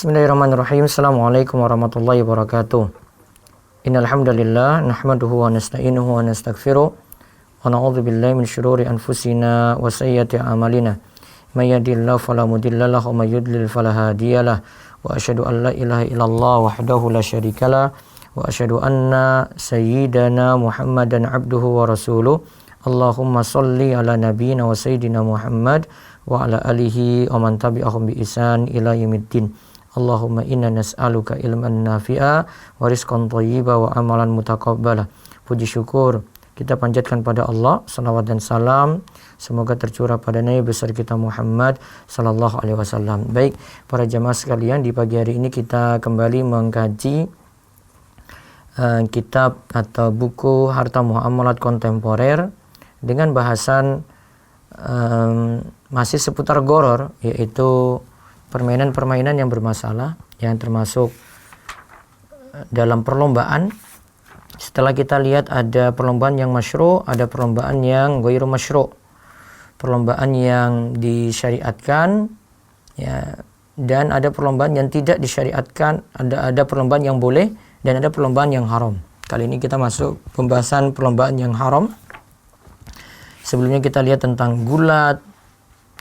Bismillahirrahmanirrahim. Assalamualaikum warahmatullahi wabarakatuh. Innal hamdalillah nahmaduhu wa nasta'inuhu wa nastaghfiruh wa na'udzu billahi min syururi anfusina wa sayyiati a'malina. May yahdihillahu fala mudilla lahu wa may yudlil fala hadiyalah. Wa asyhadu an la ilaha illallah wahdahu la syarikalah wa asyhadu anna sayyidana Muhammadan abduhu wa rasuluh. Allahumma shalli ala nabiyyina wa sayyidina Muhammad wa ala alihi wa man tabi'ahum bi ihsan ila yaumiddin. Allahumma inna nas'aluka ilman nafi'a wa rizqan thayyiba wa amalan mutaqabbala. Puji syukur kita panjatkan pada Allah, salawat dan salam semoga tercurah pada Nabi besar kita Muhammad sallallahu alaihi wasallam. Baik, para jamaah sekalian, di pagi hari ini kita kembali mengkaji kitab atau buku Harta Muamalat Kontemporer dengan bahasan masih seputar goror, yaitu permainan-permainan yang bermasalah yang termasuk dalam perlombaan. Setelah kita lihat ada perlombaan yang masyru', ada perlombaan yang ghairu masyru'. Perlombaan yang disyariatkan ya, dan ada perlombaan yang tidak disyariatkan, ada perlombaan yang boleh dan ada perlombaan yang haram. Kali ini kita masuk pembahasan perlombaan yang haram. Sebelumnya kita lihat tentang gulat,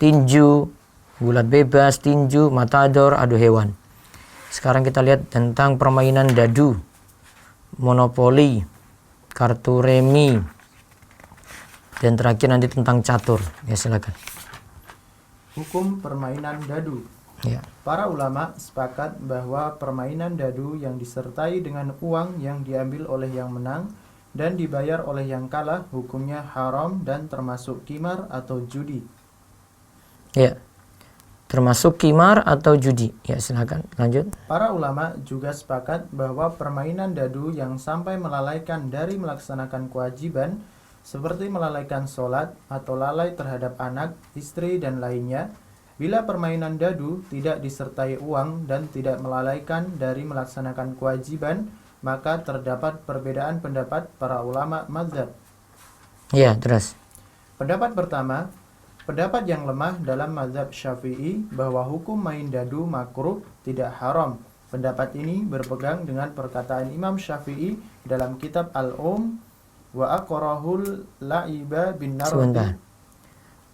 tinju, gulat bebas, tinju, matador, adu hewan. Sekarang kita lihat tentang permainan dadu, monopoli, kartu remi, dan terakhir nanti tentang catur. Ya, silakan. Hukum permainan dadu. Ya. Para ulama sepakat bahwa permainan dadu yang disertai dengan uang yang diambil oleh yang menang dan dibayar oleh yang kalah hukumnya haram dan termasuk qimar atau judi. Ya. Termasuk qimar atau judi. Ya, silakan lanjut. Para ulama juga sepakat bahwa permainan dadu yang sampai melalaikan dari melaksanakan kewajiban seperti melalaikan sholat atau lalai terhadap anak, istri, dan lainnya, bila permainan dadu tidak disertai uang dan tidak melalaikan dari melaksanakan kewajiban, maka terdapat perbedaan pendapat para ulama mazhab. Ya, terus. Pendapat pertama, pendapat yang lemah dalam mazhab Syafi'i bahwa hukum main dadu makruh, tidak haram. Pendapat ini berpegang dengan perkataan Imam Syafi'i dalam kitab Al-Um wa aqrahul la'iba bin nardi. Sebentar.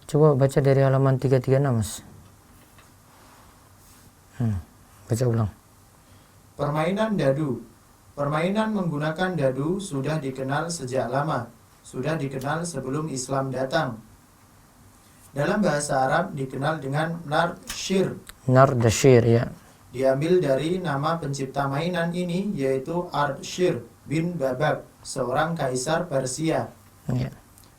Coba baca dari halaman 336, Mas. Baca ulang. Permainan dadu. Permainan menggunakan dadu sudah dikenal sejak lama. Sudah dikenal sebelum Islam datang. Dalam bahasa Arab dikenal dengan nardshir. Nardshir, ya. Diambil dari nama pencipta mainan ini, yaitu Ardshir bin Babak, seorang kaisar Persia. Ya.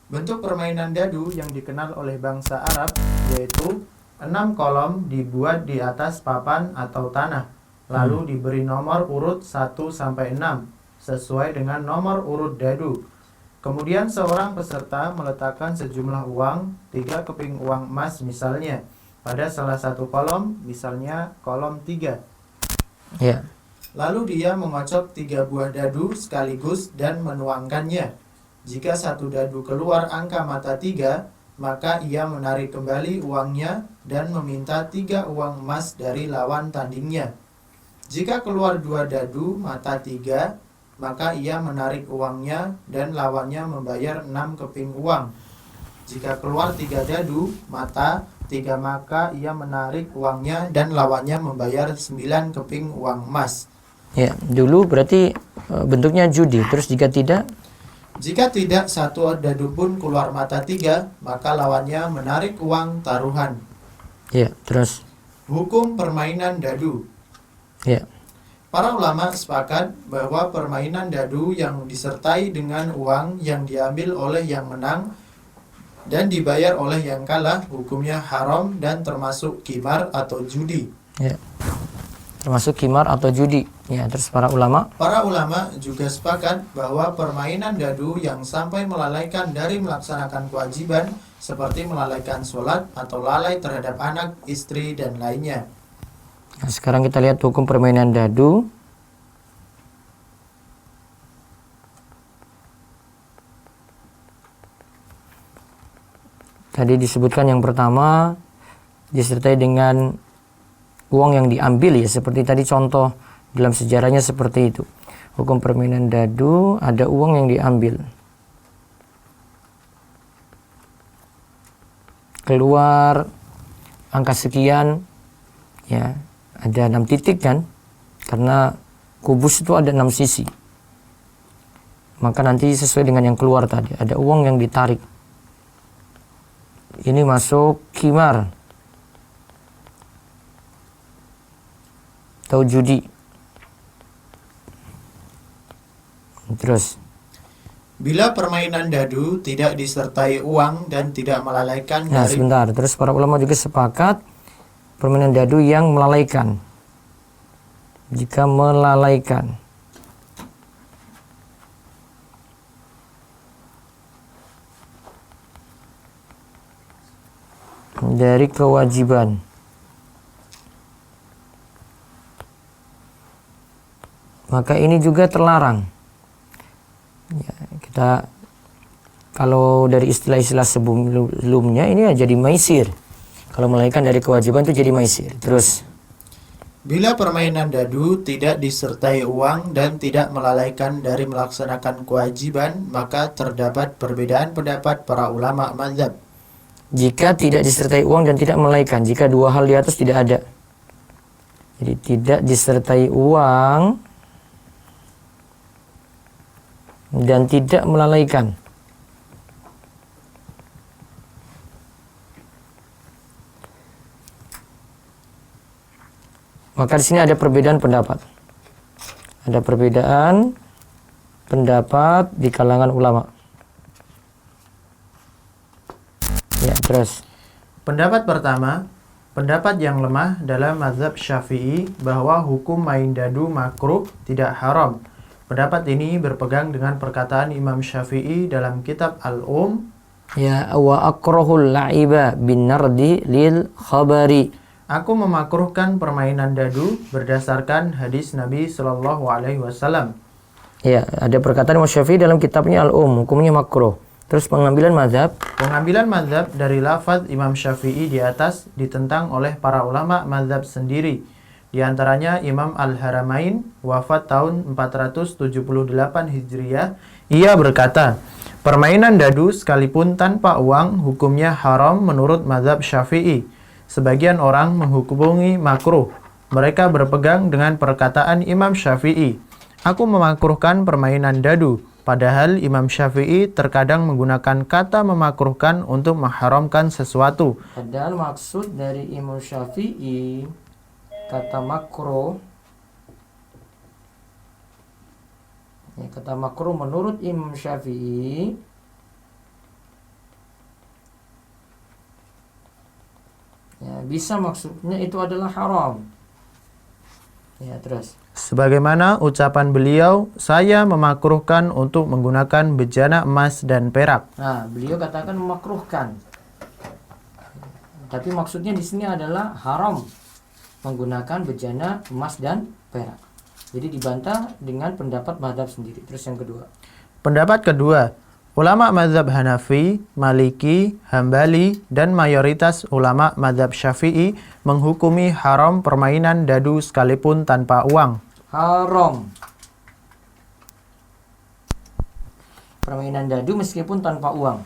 Bentuk permainan dadu yang dikenal oleh bangsa Arab yaitu 6 kolom dibuat di atas papan atau tanah, lalu diberi nomor urut 1 sampai 6 sesuai dengan nomor urut dadu. Kemudian seorang peserta meletakkan sejumlah uang, 3 keping uang emas misalnya, pada salah satu kolom, misalnya kolom 3. Ya. Lalu dia mengocok 3 buah dadu sekaligus dan menuangkannya. Jika satu dadu keluar angka mata 3, maka ia menarik kembali uangnya dan meminta 3 uang emas dari lawan tandingnya. Jika keluar 2 dadu mata 3, maka ia menarik uangnya dan lawannya membayar 6 keping uang. Jika keluar 3 dadu mata 3, maka ia menarik uangnya dan lawannya membayar 9 keping uang emas. Ya, dulu berarti bentuknya judi. Terus jika tidak? Jika tidak satu dadu pun keluar mata 3, maka lawannya menarik uang taruhan. Ya, terus. Hukum permainan dadu. Ya. Para ulama sepakat bahwa permainan dadu yang disertai dengan uang yang diambil oleh yang menang dan dibayar oleh yang kalah hukumnya haram dan termasuk qimar atau judi. Ya. Termasuk qimar atau judi. Ya, terus para ulama juga sepakat bahwa permainan dadu yang sampai melalaikan dari melaksanakan kewajiban seperti melalaikan sholat atau lalai terhadap anak, istri, dan lainnya. Nah, sekarang kita lihat hukum permainan dadu. Tadi disebutkan yang pertama disertai dengan uang yang diambil ya, seperti tadi contoh dalam sejarahnya seperti itu. Hukum permainan dadu, ada uang yang diambil. Keluar angka sekian, ya ada 6 titik kan, karena kubus itu ada 6 sisi. Maka nanti sesuai dengan yang keluar tadi, ada uang yang ditarik. Ini masuk khimar atau judi. Terus, bila permainan dadu tidak disertai uang dan tidak melalaikan nah dari sebentar, terus para ulama juga sepakat permainan dadu yang melalaikan. Jika melalaikan, dari kewajiban, maka ini juga terlarang. Ya, kita kalau dari istilah-istilah sebelumnya ini ya jadi maisir. Kalau melalaikan dari kewajiban itu jadi maisir. Terus, bila permainan dadu tidak disertai uang dan tidak melalaikan dari melaksanakan kewajiban, maka terdapat perbedaan pendapat para ulama mazhab. jika tidak disertai uang dan tidak melalaikan, jika dua hal di atas tidak ada. Jadi tidak disertai uang dan tidak melalaikan. Maka di sini ada perbedaan pendapat. Ada perbedaan pendapat di kalangan ulama. Ya, terus. Pendapat pertama, pendapat yang lemah dalam mazhab Syafi'i bahwa hukum main dadu makruh tidak haram. Pendapat ini berpegang dengan perkataan Imam Syafi'i dalam kitab Ya, wa akrahul la'iba bin nardi lil khabari. Aku memakruhkan permainan dadu berdasarkan hadis Nabi Shallallahu Alaihi Wasallam. Ya, ada perkataan Imam Syafi'i dalam kitabnya hukumnya makruh. Terus pengambilan mazhab. Pengambilan mazhab dari lafaz Imam Syafi'i di atas ditentang oleh para ulama mazhab sendiri. Di antaranya Imam Al-Haramain wafat tahun 478 Hijriah. Ia berkata, permainan dadu sekalipun tanpa uang hukumnya haram menurut mazhab Syafi'i. Sebagian orang menghukumi makruh. Mereka berpegang dengan perkataan Imam Syafi'i. Aku memakruhkan permainan dadu. Padahal Imam Syafi'i terkadang menggunakan kata memakruhkan untuk mengharamkan sesuatu. Padahal maksud dari Imam Syafi'i kata makruh. Ya, kata makruh menurut Imam Syafi'i ya, bisa maksudnya itu adalah haram. Ya, terus. Sebagaimana ucapan beliau, saya memakruhkan untuk menggunakan bejana emas dan perak. Nah, beliau katakan memakruhkan. Tapi maksudnya di sini adalah haram menggunakan bejana emas dan perak. Jadi dibantah dengan pendapat mazhab sendiri. Terus yang kedua. Pendapat kedua, ulama mazhab Hanafi, Maliki, Hambali, dan mayoritas ulama mazhab Syafi'i menghukumi haram permainan dadu sekalipun tanpa uang. Haram permainan dadu meskipun tanpa uang.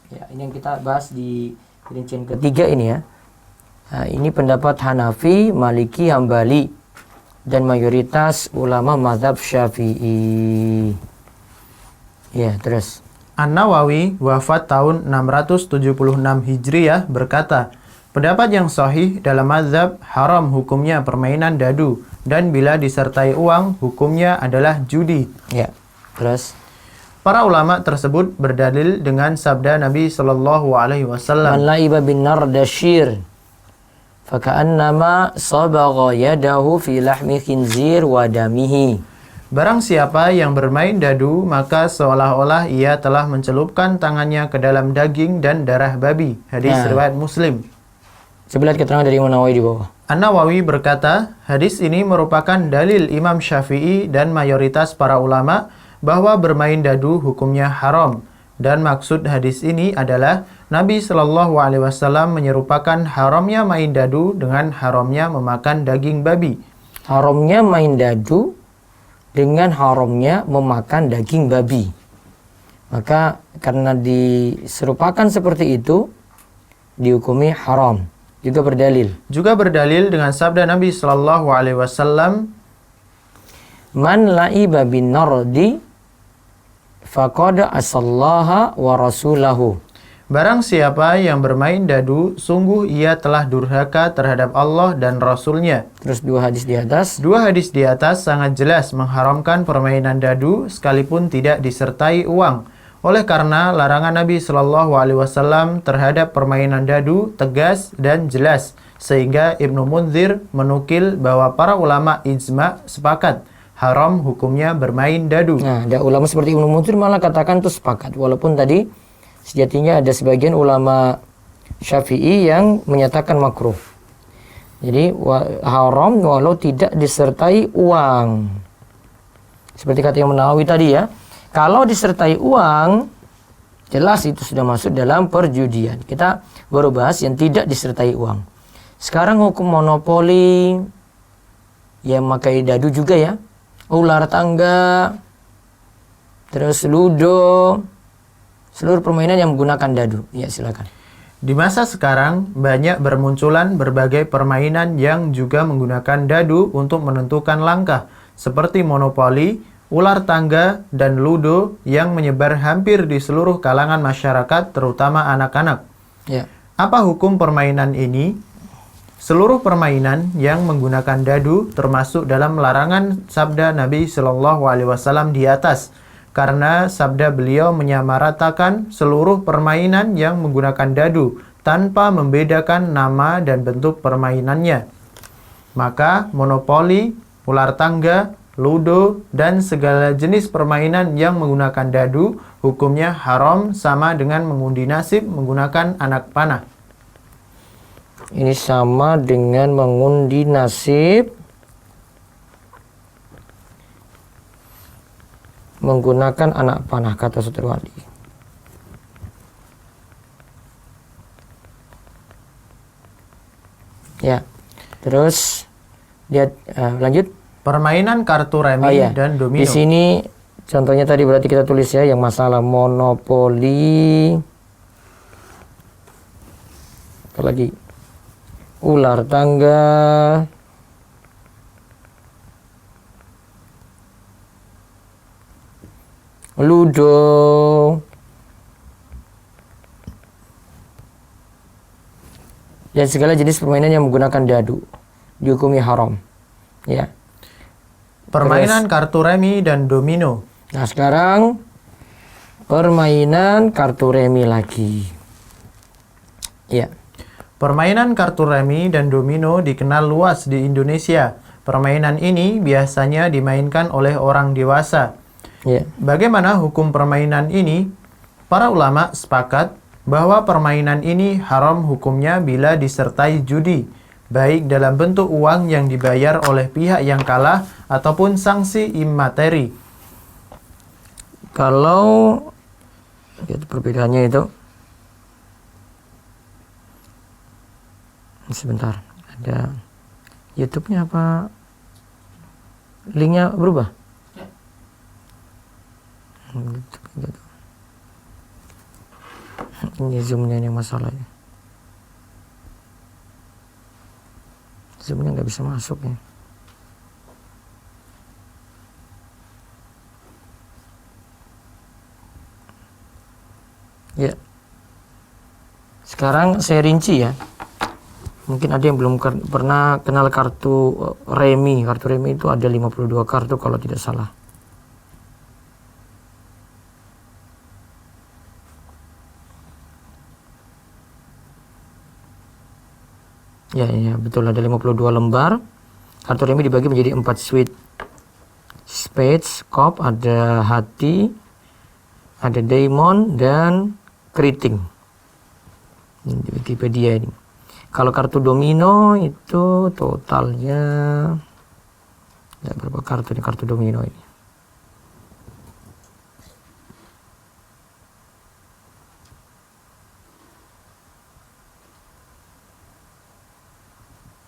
Ya, ini yang kita bahas di rincian ketiga ini ya. Nah, ini pendapat Hanafi, Maliki, Hambali, dan mayoritas ulama mazhab Syafi'i. Ya, terus. An-Nawawi wafat tahun 676 Hijriah berkata, pendapat yang sahih dalam mazhab haram hukumnya permainan dadu dan bila disertai uang hukumnya adalah judi. Ya, terus. Para ulama tersebut berdalil dengan sabda Nabi Shallallahu Alaihi Man Wasallam. laiba bin nardashir faka'annama sabagha yadahu fi lahmi khinzir wa damihi. Barang siapa yang bermain dadu, maka seolah-olah ia telah mencelupkan tangannya ke dalam daging dan darah babi. Hadis riwayat Muslim. Coba lihat keterangan dari Imam Nawawi di bawah. An-Nawawi berkata, hadis ini merupakan dalil Imam Syafi'i dan mayoritas para ulama bahwa bermain dadu hukumnya haram. Dan maksud hadis ini adalah Nabi Shallallahu Alaihi Wasallam menyerupakan haramnya main dadu dengan haramnya memakan daging babi. Haramnya main dadu dengan haramnya memakan daging babi. Maka karena diserupakan seperti itu, dihukumi haram. Juga berdalil dengan sabda Nabi Shallallahu Alaihi Wasallam, Man la'iba bin nardi faqad asallaha wa rasulahu. Barang siapa yang bermain dadu, sungguh ia telah durhaka terhadap Allah dan Rasulnya. Terus dua hadis di atas sangat jelas mengharamkan permainan dadu sekalipun tidak disertai uang. Oleh karena larangan Nabi Shallallahu Alaihi Wasallam terhadap permainan dadu tegas dan jelas, sehingga Ibnu Munzir menukil bahwa para ulama ijma sepakat haram hukumnya bermain dadu. Nah, ada ulama seperti Ibnu Munzir malah katakan itu sepakat, walaupun tadi sejatinya ada sebagian ulama Syafi'i yang menyatakan makruh. Jadi haram walau tidak disertai uang. Seperti kata Imam Nawawi tadi ya. Kalau disertai uang, jelas itu sudah masuk dalam perjudian. Kita baru bahas yang tidak disertai uang. Sekarang hukum monopoli, yang memakai dadu juga ya. Ular tangga, terus ludo, seluruh permainan yang menggunakan dadu. Ya, silakan. Di masa sekarang, banyak bermunculan berbagai permainan yang juga menggunakan dadu untuk menentukan langkah, seperti monopoli, ular tangga, dan ludo yang menyebar hampir di seluruh kalangan masyarakat, terutama anak-anak. Ya. Apa hukum permainan ini? Seluruh permainan yang menggunakan dadu termasuk dalam larangan sabda Nabi Shallallahu Alaihi Wasallam di atas. Karena sabda beliau menyamaratakan seluruh permainan yang menggunakan dadu tanpa membedakan nama dan bentuk permainannya. Maka monopoli, ular tangga, ludo, dan segala jenis permainan yang menggunakan dadu hukumnya haram sama dengan mengundi nasib menggunakan anak panah. Ini sama dengan mengundi nasib menggunakan anak panah, kata Sutriwadi. Ya, terus lihat lanjut. Permainan kartu remi dan domino. Di sini contohnya tadi berarti kita tulis ya yang masalah monopoli. Apa lagi? Ular tangga. Ludo. Dan segala jenis permainan yang menggunakan dadu dihukumi haram. Ya. Permainan kartu remi dan domino. Nah, sekarang permainan kartu remi lagi. Ya. Permainan kartu remi dan domino dikenal luas di Indonesia. Permainan ini biasanya dimainkan oleh orang dewasa. Ya. Bagaimana hukum permainan ini? Para ulama sepakat bahwa permainan ini haram hukumnya bila disertai judi, baik dalam bentuk uang yang dibayar oleh pihak yang kalah ataupun sanksi imateri. Kalau itu perbedaannya itu sebentar, ada YouTube-nya apa linknya berubah? Gitu. Ini zoomnya yang masalahnya. Zoomnya nggak bisa masuk ya. Ya. Sekarang saya rinci ya. Mungkin ada yang belum pernah kenal kartu remi. Kartu remi itu ada 52 kartu kalau tidak salah. Ya, betul, ada 52 lembar. Kartu remi dibagi menjadi 4 suite. Spades, cup, ada hati, ada diamond, dan keriting. Ini di Wikipedia ini. Kalau kartu domino itu totalnya ya, berapa kartu ini kartu domino ini?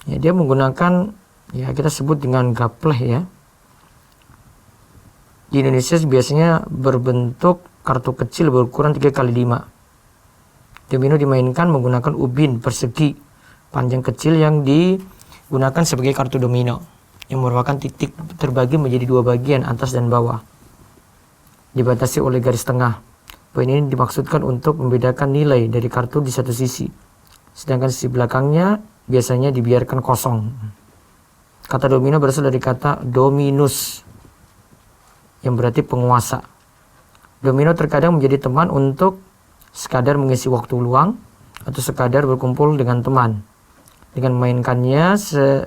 Ya, dia menggunakan, ya kita sebut dengan gapleh ya. Di Indonesia biasanya berbentuk kartu kecil berukuran 3x5. Domino dimainkan menggunakan ubin persegi panjang kecil yang digunakan sebagai kartu domino, yang merupakan titik terbagi menjadi dua bagian, atas dan bawah, dibatasi oleh garis tengah. Poin ini dimaksudkan untuk membedakan nilai dari kartu di satu sisi, sedangkan sisi belakangnya biasanya dibiarkan kosong. Kata domino berasal dari kata dominus, yang berarti penguasa. Domino terkadang menjadi teman untuk sekadar mengisi waktu luang atau sekadar berkumpul dengan teman. Dengan memainkannya,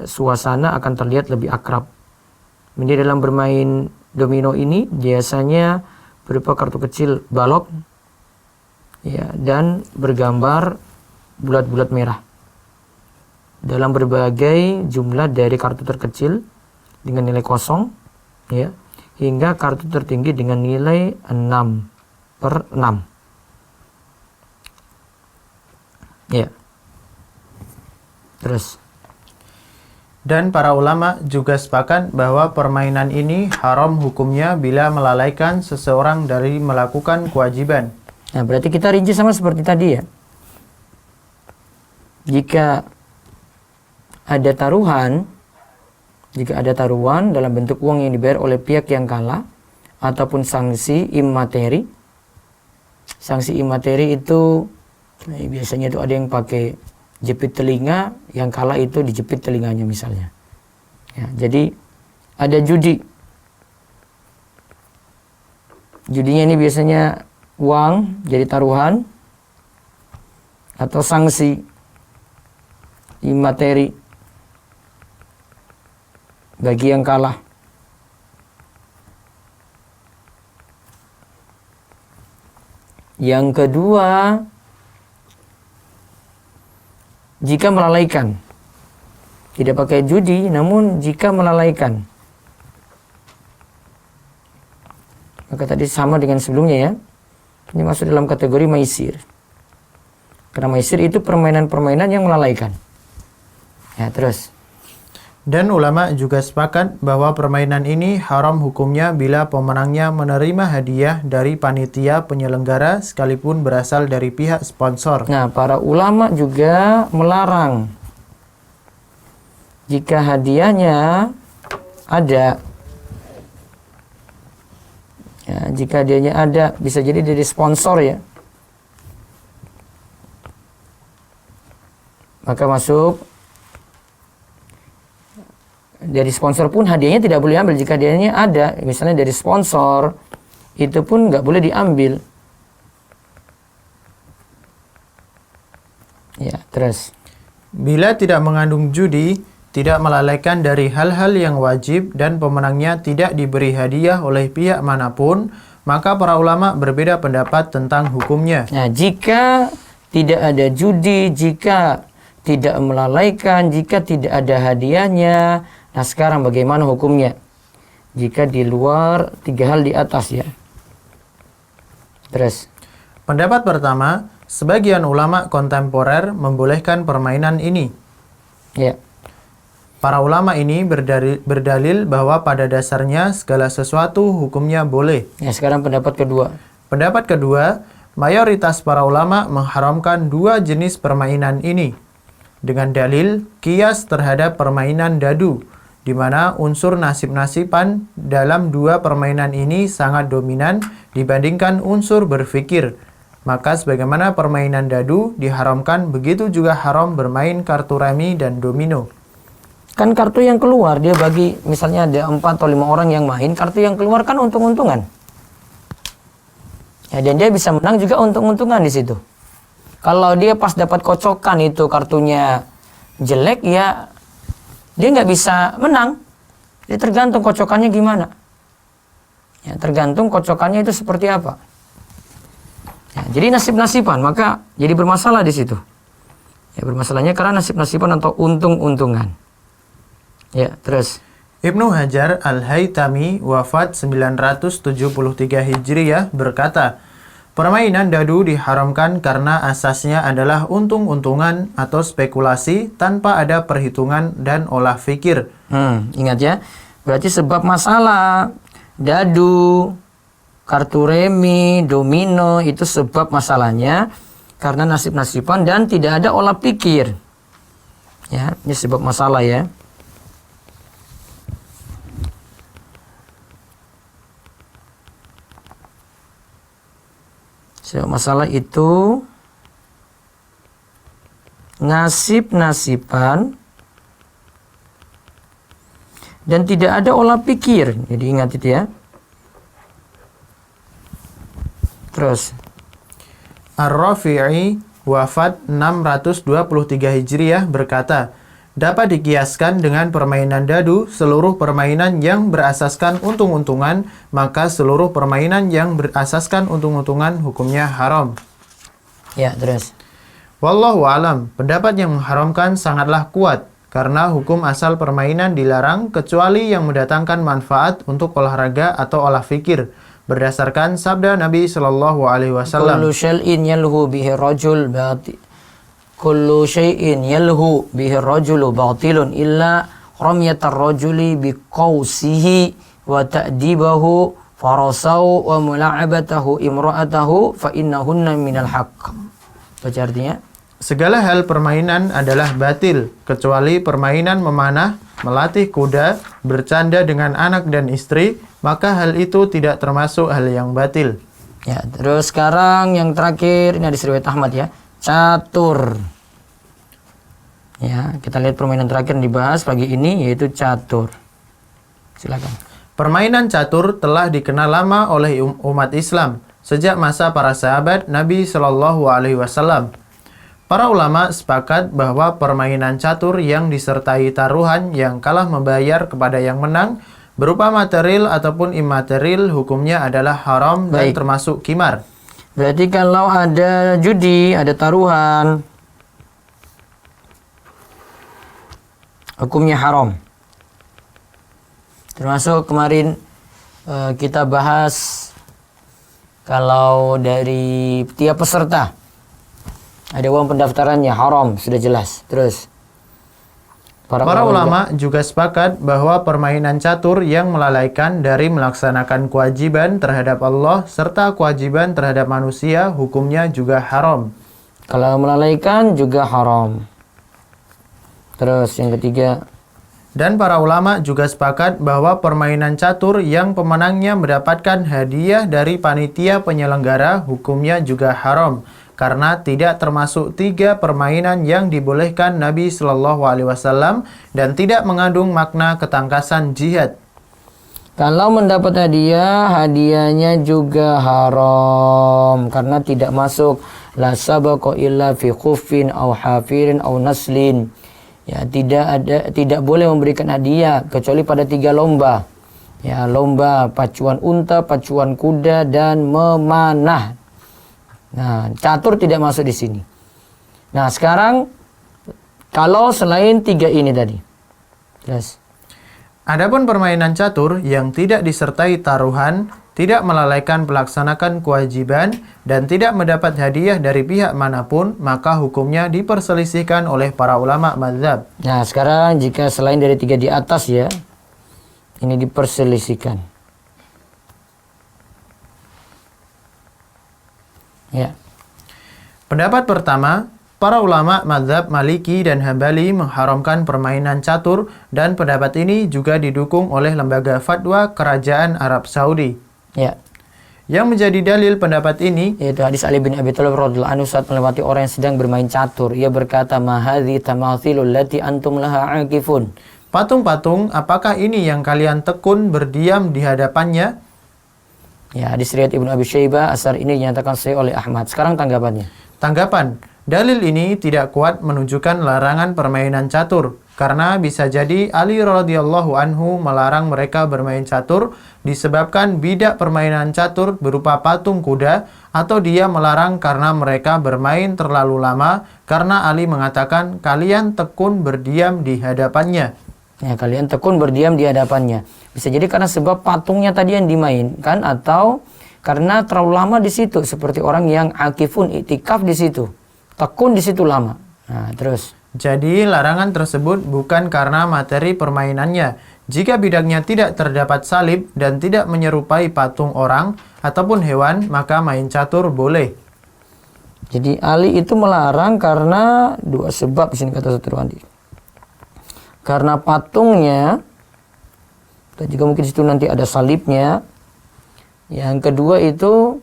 suasana akan terlihat lebih akrab. Jadi dalam bermain domino ini biasanya berupa kartu kecil balok ya, dan bergambar bulat-bulat merah dalam berbagai jumlah dari kartu terkecil dengan nilai kosong ya, hingga kartu tertinggi dengan nilai 6/6 ya. Terus, Dan para ulama juga sepakat bahwa permainan ini haram hukumnya bila melalaikan seseorang dari melakukan kewajiban. nah berarti kita rinci sama seperti tadi ya. Jika ada taruhan dalam bentuk uang yang dibayar oleh pihak yang kalah ataupun sanksi imateri. Sanksi imateri itu biasanya itu ada yang pakai jepit telinga, yang kalah itu dijepit telinganya misalnya. Ya, jadi ada judi. Judinya ini biasanya uang jadi taruhan atau sanksi imateri bagi yang kalah. Yang kedua, jika melalaikan, tidak pakai judi, namun jika melalaikan, maka tadi sama dengan sebelumnya ya, ini masuk dalam kategori maisir. Karena maisir itu permainan-permainan yang melalaikan. Ya, terus. Dan ulama juga sepakat bahwa permainan ini haram hukumnya bila pemenangnya menerima hadiah dari panitia penyelenggara sekalipun berasal dari pihak sponsor. Nah, para ulama juga melarang jika hadiahnya ada. Ya, jika hadiahnya ada, bisa jadi dari sponsor ya. Maka masuk. Dari sponsor pun hadiahnya tidak boleh diambil. Jika hadiahnya ada, misalnya dari sponsor, itu pun nggak boleh diambil. Ya, terus. Bila tidak mengandung judi, tidak melalaikan dari hal-hal yang wajib, dan pemenangnya tidak diberi hadiah oleh pihak manapun, maka para ulama berbeda pendapat tentang hukumnya. Nah, jika tidak ada judi, jika tidak melalaikan, jika tidak ada hadiahnya, nah sekarang bagaimana hukumnya? Jika di luar 3 hal di atas ya. Terus. Pendapat pertama, sebagian ulama kontemporer membolehkan permainan ini. Ya. Para ulama ini berdalil bahwa pada dasarnya segala sesuatu hukumnya boleh. Ya, sekarang pendapat kedua. Pendapat kedua, mayoritas para ulama mengharamkan 2 jenis permainan ini dengan dalil kias terhadap permainan dadu, di mana unsur nasib-nasiban dalam 2 permainan ini sangat dominan dibandingkan unsur berfikir. Maka sebagaimana permainan dadu diharamkan, begitu juga haram bermain kartu remi dan domino. Kan kartu yang keluar, dia bagi misalnya ada 4 atau 5 orang yang main, kartu yang keluar kan untung-untungan. Ya, dan dia bisa menang juga untung-untungan di situ. Kalau dia pas dapat kocokan itu kartunya jelek, ya dia nggak bisa menang. Jadi tergantung kocokannya gimana. Ya, tergantung kocokannya itu seperti apa. Ya, jadi nasib-nasiban, maka jadi bermasalah di situ. Ya, bermasalahnya karena nasib-nasiban atau untung-untungan. Ya, terus. Ibnu Hajar Al-Haytami wafat 973 Hijriyah berkata, Permainan dadu diharamkan karena asasnya adalah untung-untungan atau spekulasi tanpa ada perhitungan dan olah fikir. Ingat ya, berarti sebab masalah dadu, kartu remi, domino itu sebab masalahnya karena nasib-nasiban dan tidak ada olah pikir. Ya, ini sebab masalah ya. Sebab masalah itu nasib-nasiban dan tidak ada olah pikir. Jadi ingat itu ya. Terus Ar-Rafi'i wafat 623 Hijriah berkata, dapat dikiaskan dengan permainan dadu seluruh permainan yang berasaskan untung-untungan, maka seluruh permainan yang berasaskan untung-untungan hukumnya haram. ya, terus. Wallahu alam, pendapat yang mengharamkan sangatlah kuat karena hukum asal permainan dilarang kecuali yang mendatangkan manfaat untuk olahraga atau olah fikir berdasarkan sabda Nabi Shallallahu alaihi wasallam. Kullu syai'in yalhu bihi rajul batil. Kullu syai'in yalhu bihi rajulu batilun illa ramyatar rajuli biqausihi wa ta'dibahu farasau wa mula'abatahu imra'atahu fa innahunna minal haqq. Baca artinya. Segala hal permainan adalah batil kecuali permainan memanah, melatih kuda, bercanda dengan anak dan istri, maka hal itu tidak termasuk hal yang batil. Ya, terus sekarang yang terakhir ini hadis riwayat Ahmad ya. Catur. Ya, kita lihat permainan terakhir yang dibahas pagi ini yaitu catur. Silakan. Permainan catur telah dikenal lama oleh umat Islam sejak masa para sahabat Nabi Shallallahu alaihi wasallam. Para ulama sepakat bahwa permainan catur yang disertai taruhan yang kalah membayar kepada yang menang berupa material ataupun imaterial hukumnya adalah haram dan termasuk qimar. Berarti kalau ada judi, ada taruhan, hukumnya haram. Termasuk kemarin kita bahas kalau dari tiap peserta ada uang pendaftarannya haram, sudah jelas. Terus para ulama juga sepakat bahwa permainan catur yang melalaikan dari melaksanakan kewajiban terhadap Allah serta kewajiban terhadap manusia hukumnya juga haram. Kalau melalaikan juga haram. Terus yang ketiga. Dan para ulama juga sepakat bahwa permainan catur yang pemenangnya mendapatkan hadiah dari panitia penyelenggara hukumnya juga haram. Karena tidak termasuk 3 permainan yang dibolehkan Nabi Shallallahu alaihi wasallam dan tidak mengandung makna ketangkasan jihad. Kalau mendapat hadiah, hadiahnya juga haram karena tidak masuk la sabaqa illa fi khuffin aw hafirin aw naslin. Ya, tidak boleh memberikan hadiah kecuali pada 3 lomba. Ya, lomba pacuan unta, pacuan kuda dan memanah. Nah, catur tidak masuk di sini. Nah, sekarang kalau selain 3 ini tadi. Yes. Adapun permainan catur yang tidak disertai taruhan, tidak melalaikan pelaksanakan kewajiban dan tidak mendapat hadiah dari pihak manapun, maka hukumnya diperselisihkan oleh para ulama mazhab. Nah, sekarang jika selain dari 3 di atas ya, ini diperselisihkan. Ya. Pendapat pertama, para ulama mazhab Maliki dan Hambali mengharamkan permainan catur dan pendapat ini juga didukung oleh lembaga fatwa Kerajaan Arab Saudi. Ya. Yang menjadi dalil pendapat ini yaitu hadis Ali bin Abi Thalib radhiyallahu anhu saat melewati orang yang sedang bermain catur. Ia berkata, "Ma hadhi tamathilul lati antum laha aqifun." Patung-patung, apakah ini yang kalian tekun berdiam di hadapannya? Ya, hadis riwayat Ibnu Abi Syaibah, asar ini dinyatakan sahih oleh Ahmad. Sekarang tanggapannya. Tanggapan, dalil ini tidak kuat menunjukkan larangan permainan catur. Karena bisa jadi Ali radhiyallahu anhu melarang mereka bermain catur disebabkan bidak permainan catur berupa patung kuda, atau dia melarang karena mereka bermain terlalu lama karena Ali mengatakan kalian tekun berdiam di hadapannya. Ya, kalian tekun berdiam di hadapannya. Bisa jadi karena sebab patungnya tadi yang dimainkan atau karena terlalu lama di situ, seperti orang yang akifun iktikaf di situ, tekun di situ lama. Nah, terus. Jadi larangan tersebut bukan karena materi permainannya. Jika bidangnya tidak terdapat salib dan tidak menyerupai patung orang ataupun hewan, maka main catur boleh. Jadi Ali itu melarang karena dua sebab di sini kata Satriwandi. Karena patungnya, dan juga mungkin di situ nanti ada salibnya. Yang kedua itu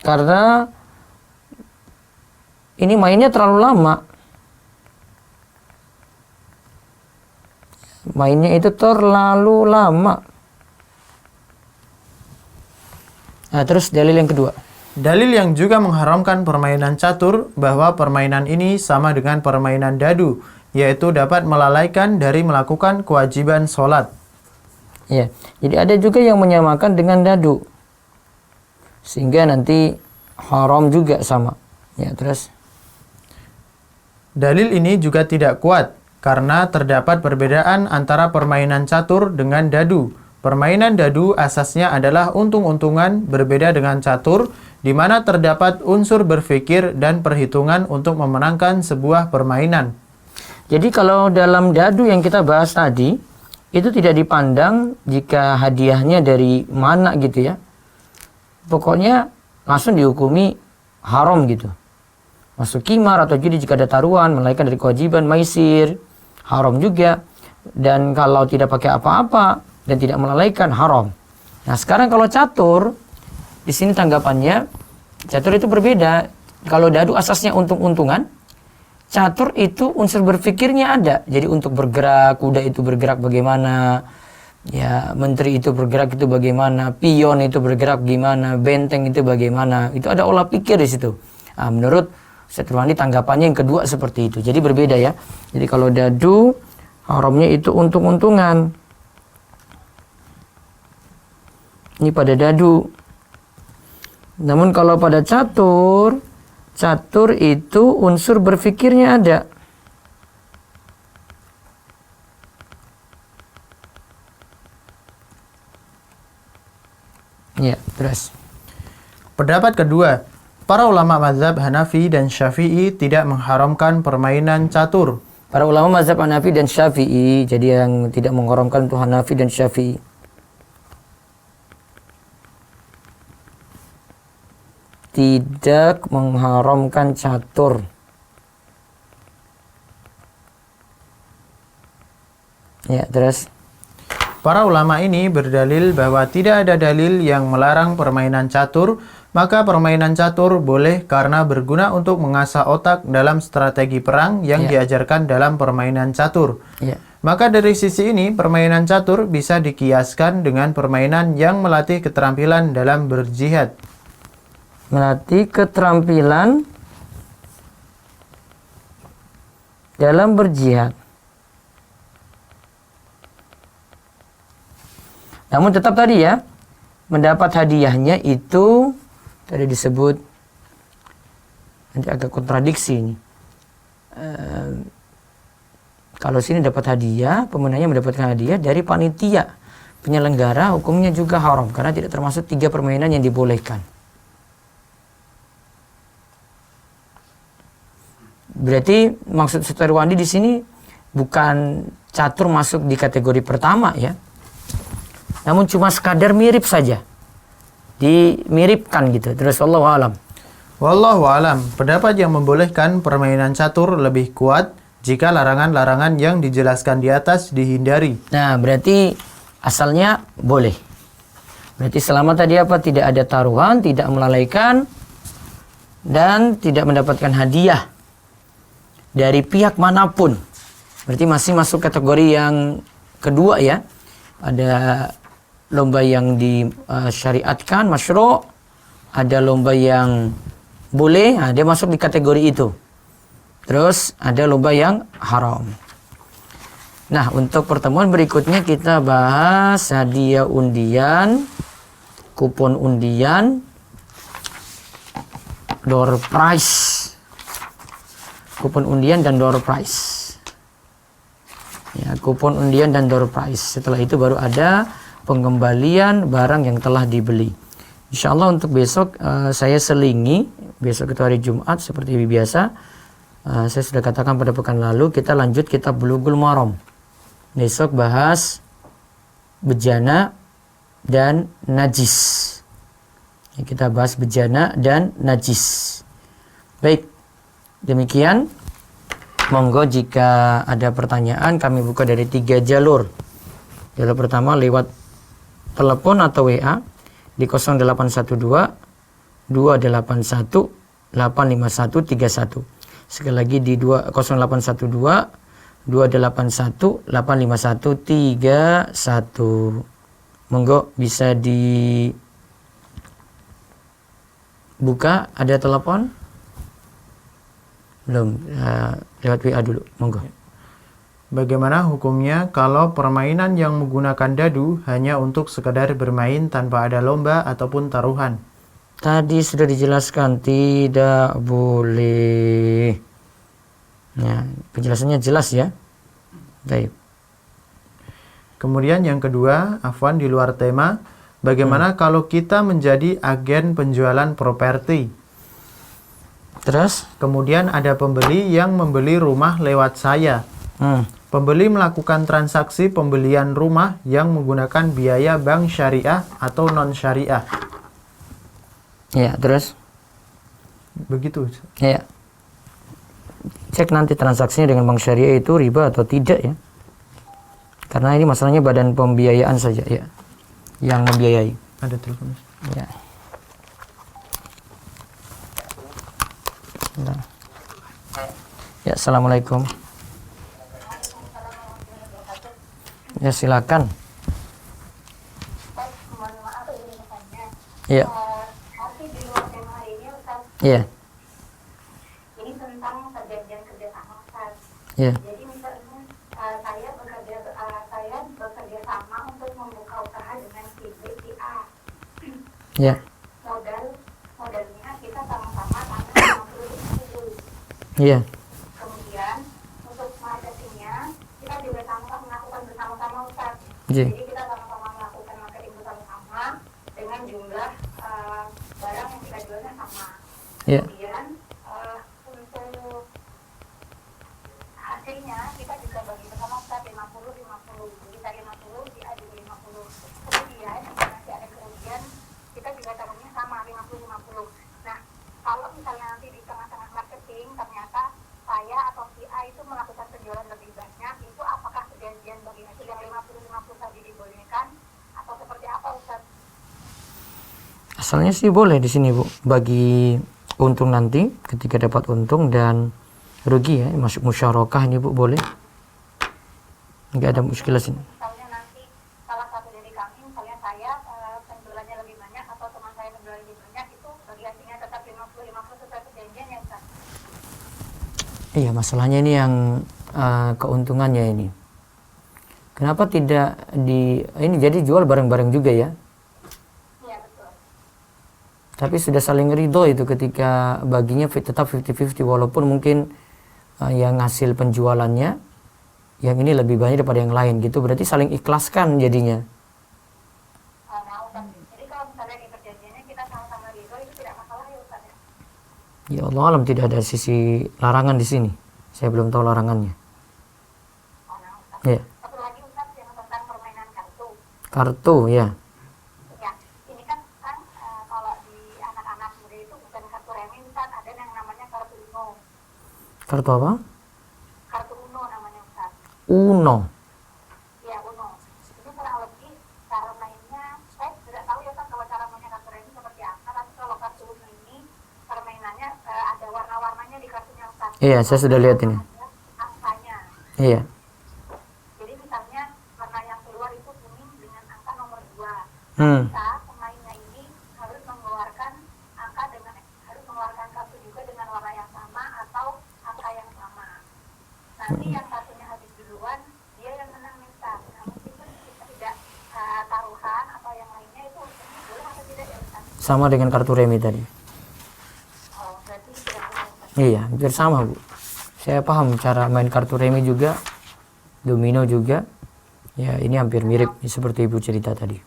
karena ini mainnya terlalu lama. Mainnya itu terlalu lama. Nah, terus dalil yang kedua. Dalil yang juga mengharamkan permainan catur bahwa permainan ini sama dengan permainan dadu, yaitu dapat melalaikan dari melakukan kewajiban sholat. Ya, jadi ada juga yang menyamakan dengan dadu, sehingga nanti haram juga sama. Ya, terus. Dalil ini juga tidak kuat karena terdapat perbedaan antara permainan catur dengan dadu. Permainan dadu asasnya adalah untung-untungan, berbeda dengan catur, di mana terdapat unsur berpikir dan perhitungan untuk memenangkan sebuah permainan. Jadi kalau dalam dadu yang kita bahas tadi, itu tidak dipandang jika hadiahnya dari mana gitu ya. Pokoknya langsung dihukumi haram gitu. Masuk kimar atau judi jika ada taruhan, melalaikan dari kewajiban, maisir, haram juga. Dan kalau tidak pakai apa-apa dan tidak melalaikan, haram. Nah sekarang kalau catur, di sini tanggapannya, catur itu berbeda. Kalau dadu asasnya untung-untungan, catur itu unsur berpikirnya ada. Jadi untuk bergerak, kuda itu bergerak bagaimana, ya menteri itu bergerak itu bagaimana, pion itu bergerak gimana, benteng itu bagaimana. Itu ada olah pikir di situ. Nah, menurut Satriwandi tanggapannya yang kedua seperti itu. Jadi berbeda ya. Jadi kalau dadu haramnya itu untung-untungan. Ini pada dadu. Namun kalau pada catur, catur itu unsur berpikirnya ada. Ya, terus. Pendapat kedua, para ulama mazhab Hanafi dan Syafi'i tidak mengharamkan permainan catur. Para ulama mazhab Hanafi dan Syafi'i, jadi yang tidak mengharamkan itu Hanafi dan Syafi'i. Tidak mengharamkan catur. Ya, terus. Para ulama ini berdalil bahwa tidak ada dalil yang melarang permainan catur, maka permainan catur boleh karena berguna untuk mengasah otak dalam strategi perang yang diajarkan dalam permainan catur. Maka dari sisi ini, permainan catur bisa dikiaskan dengan permainan yang melatih keterampilan dalam berjihad. Melatih keterampilan dalam berjihad. Namun tetap tadi ya, mendapat hadiahnya itu tadi disebut, nanti agak kontradiksi ini. Kalau sini dapat hadiah, pemenangnya mendapatkan hadiah dari panitia penyelenggara, hukumnya juga haram karena tidak termasuk 3 permainan yang dibolehkan. Berarti maksud Satriwandi di sini bukan catur masuk di kategori pertama ya. Namun cuma sekadar mirip saja. Dimiripkan gitu. Terus wallahu alam. Wallahu alam, pendapat yang membolehkan permainan catur lebih kuat jika larangan-larangan yang dijelaskan di atas dihindari. Nah, berarti asalnya boleh. Berarti selama tadi apa? Tidak ada taruhan, tidak melalaikan, dan tidak mendapatkan hadiah dari pihak manapun. Berarti masih masuk kategori yang kedua ya. Ada lomba yang disyariatkan, masyru', ada lomba yang boleh, nah, dia masuk di kategori itu. Terus ada lomba yang haram. Nah, untuk pertemuan berikutnya kita bahas hadiah undian, kupon undian, door prize. Kupon undian dan door prize. Ya, kupon undian dan door prize. Setelah itu baru ada pengembalian barang yang telah dibeli. Insya Allah untuk besok saya selingi, besok itu hari Jumat seperti biasa. Saya sudah katakan pada pekan lalu, kita lanjut kitab Bulughul Maram. Besok bahas bejana dan najis. Kita bahas bejana dan najis. Baik, demikian. Monggo jika ada pertanyaan kami buka dari 3 jalur. Jalur pertama lewat telepon atau WA di 0812 281 85131. Sekali lagi di 0812 281 85131. Monggo bisa dibuka. Ada telepon? Belum, lewat WA dulu. Monggo. Bagaimana hukumnya kalau permainan yang menggunakan dadu hanya untuk sekedar bermain tanpa ada lomba ataupun taruhan? Tadi sudah dijelaskan tidak boleh. Nah, penjelasannya jelas ya. Baik. Kemudian yang kedua, afwan di luar tema, bagaimana kalau kita menjadi agen penjualan properti? Terus? Kemudian ada pembeli yang membeli rumah lewat saya. Pembeli melakukan transaksi pembelian rumah yang menggunakan biaya bank syariah atau non syariah. Ya, terus? Begitu. Ya. Cek nanti transaksinya dengan bank syariah itu riba atau tidak ya. Karena ini masalahnya badan pembiayaan saja ya, yang membiayai. Ada telepon. Ya. Nah. Ya, assalamualaikum. Ya, silakan. Iya. Iya. Ini tentang perjanjian kerjasama, Ustaz. Iya. Jadi misalnya saya bekerja sama untuk membuka usaha dengan si B, si A. Iya. Modalnya kita sama-sama tanam 50.000. Iya. Kemudian untuk marketingnya kita juga sama-sama melakukan bersama-sama, Ustaz. Iya. Jadi kita sama-sama melakukan marketing bersama-sama dengan jumlah barang yang kita jualnya sama. Iya. Kemudian untuk hasilnya kita juga bagi bersama, Ustaz, 50-50. Jadi saya 50, dia juga 50. Kemudian nanti ada kerugian, kita juga taruhnya sama 50-50. Nah, kalau misalnya nanti di tengah-tengah marketing ternyata saya atau si A itu melakukan penjualan lebih banyak, itu apakah perjanjian bagi hasil yang 50-50 tadi dibolehkan atau seperti apa, Ustaz? Asalnya sih boleh di sini, Bu. Bagi untung nanti ketika dapat untung dan rugi ya, masuk musyarakah ini, Bu, boleh. Enggak ada muskilah sini. Misalnya nanti salah satu dari kami, misalnya saya penjualannya lebih banyak atau teman saya penjualannya lebih banyak, itu bagi hasilnya tetap 50-50 sesuai perjanjian ya, Ustaz? Iya, masalahnya ini yang keuntungannya ini. Kenapa tidak ini jadi jual bareng-bareng juga ya? Iya, betul. Tapi sudah saling ridho itu ketika baginya tetap 50-50 walaupun mungkin yang hasil penjualannya yang ini lebih banyak daripada yang lain gitu, berarti saling ikhlaskan jadinya. Nah, Ustaz, jadi kalau misalnya di perjanjiannya kita sama-sama ridho, itu tidak masalah ya, Ustaz? Ya Allah alam, tidak ada sisi larangan di sini. Saya belum tahu larangannya. Nah, Ustaz. Ya. Satu lagi, Ustaz, yang tentang permainan kartu. Kartu ya. Ya, ini kan kalau di anak-anak muda itu bukan kartu remi, Ustaz, ada yang namanya kartu Uno. Kartu apa? Kartu Uno namanya, Ustaz. Uno. Ya, Uno. Ini kurang lebih cara mainnya, saya tidak tahu ya, Ustaz, kalau cara mainnya kartu remi seperti apa, tapi kalau kartu Uno ini permainannya ada warna-warnanya di kartunya, Ustaz. Iya, saya sudah lihat ini. Ada angkanya. Iya. Jadi misalnya warna yang keluar itu kuning dengan angka nomor 2. Kita pemainnya ini harus mengeluarkan kartu juga dengan warna yang sama atau angka yang sama. Nanti yang satunya habis duluan, dia yang menang nih, Ustaz. Nah, meskipun kita tidak taruhan atau yang lainnya, itu untungnya boleh atau tidak ya, Ustaz? Sama dengan kartu remi tadi. Oh, berarti tidak boleh, Ustaz. Iya, hampir sama, Bu. Saya paham cara main kartu remi juga, domino juga. Ya, ini hampir mirip seperti Ibu cerita tadi.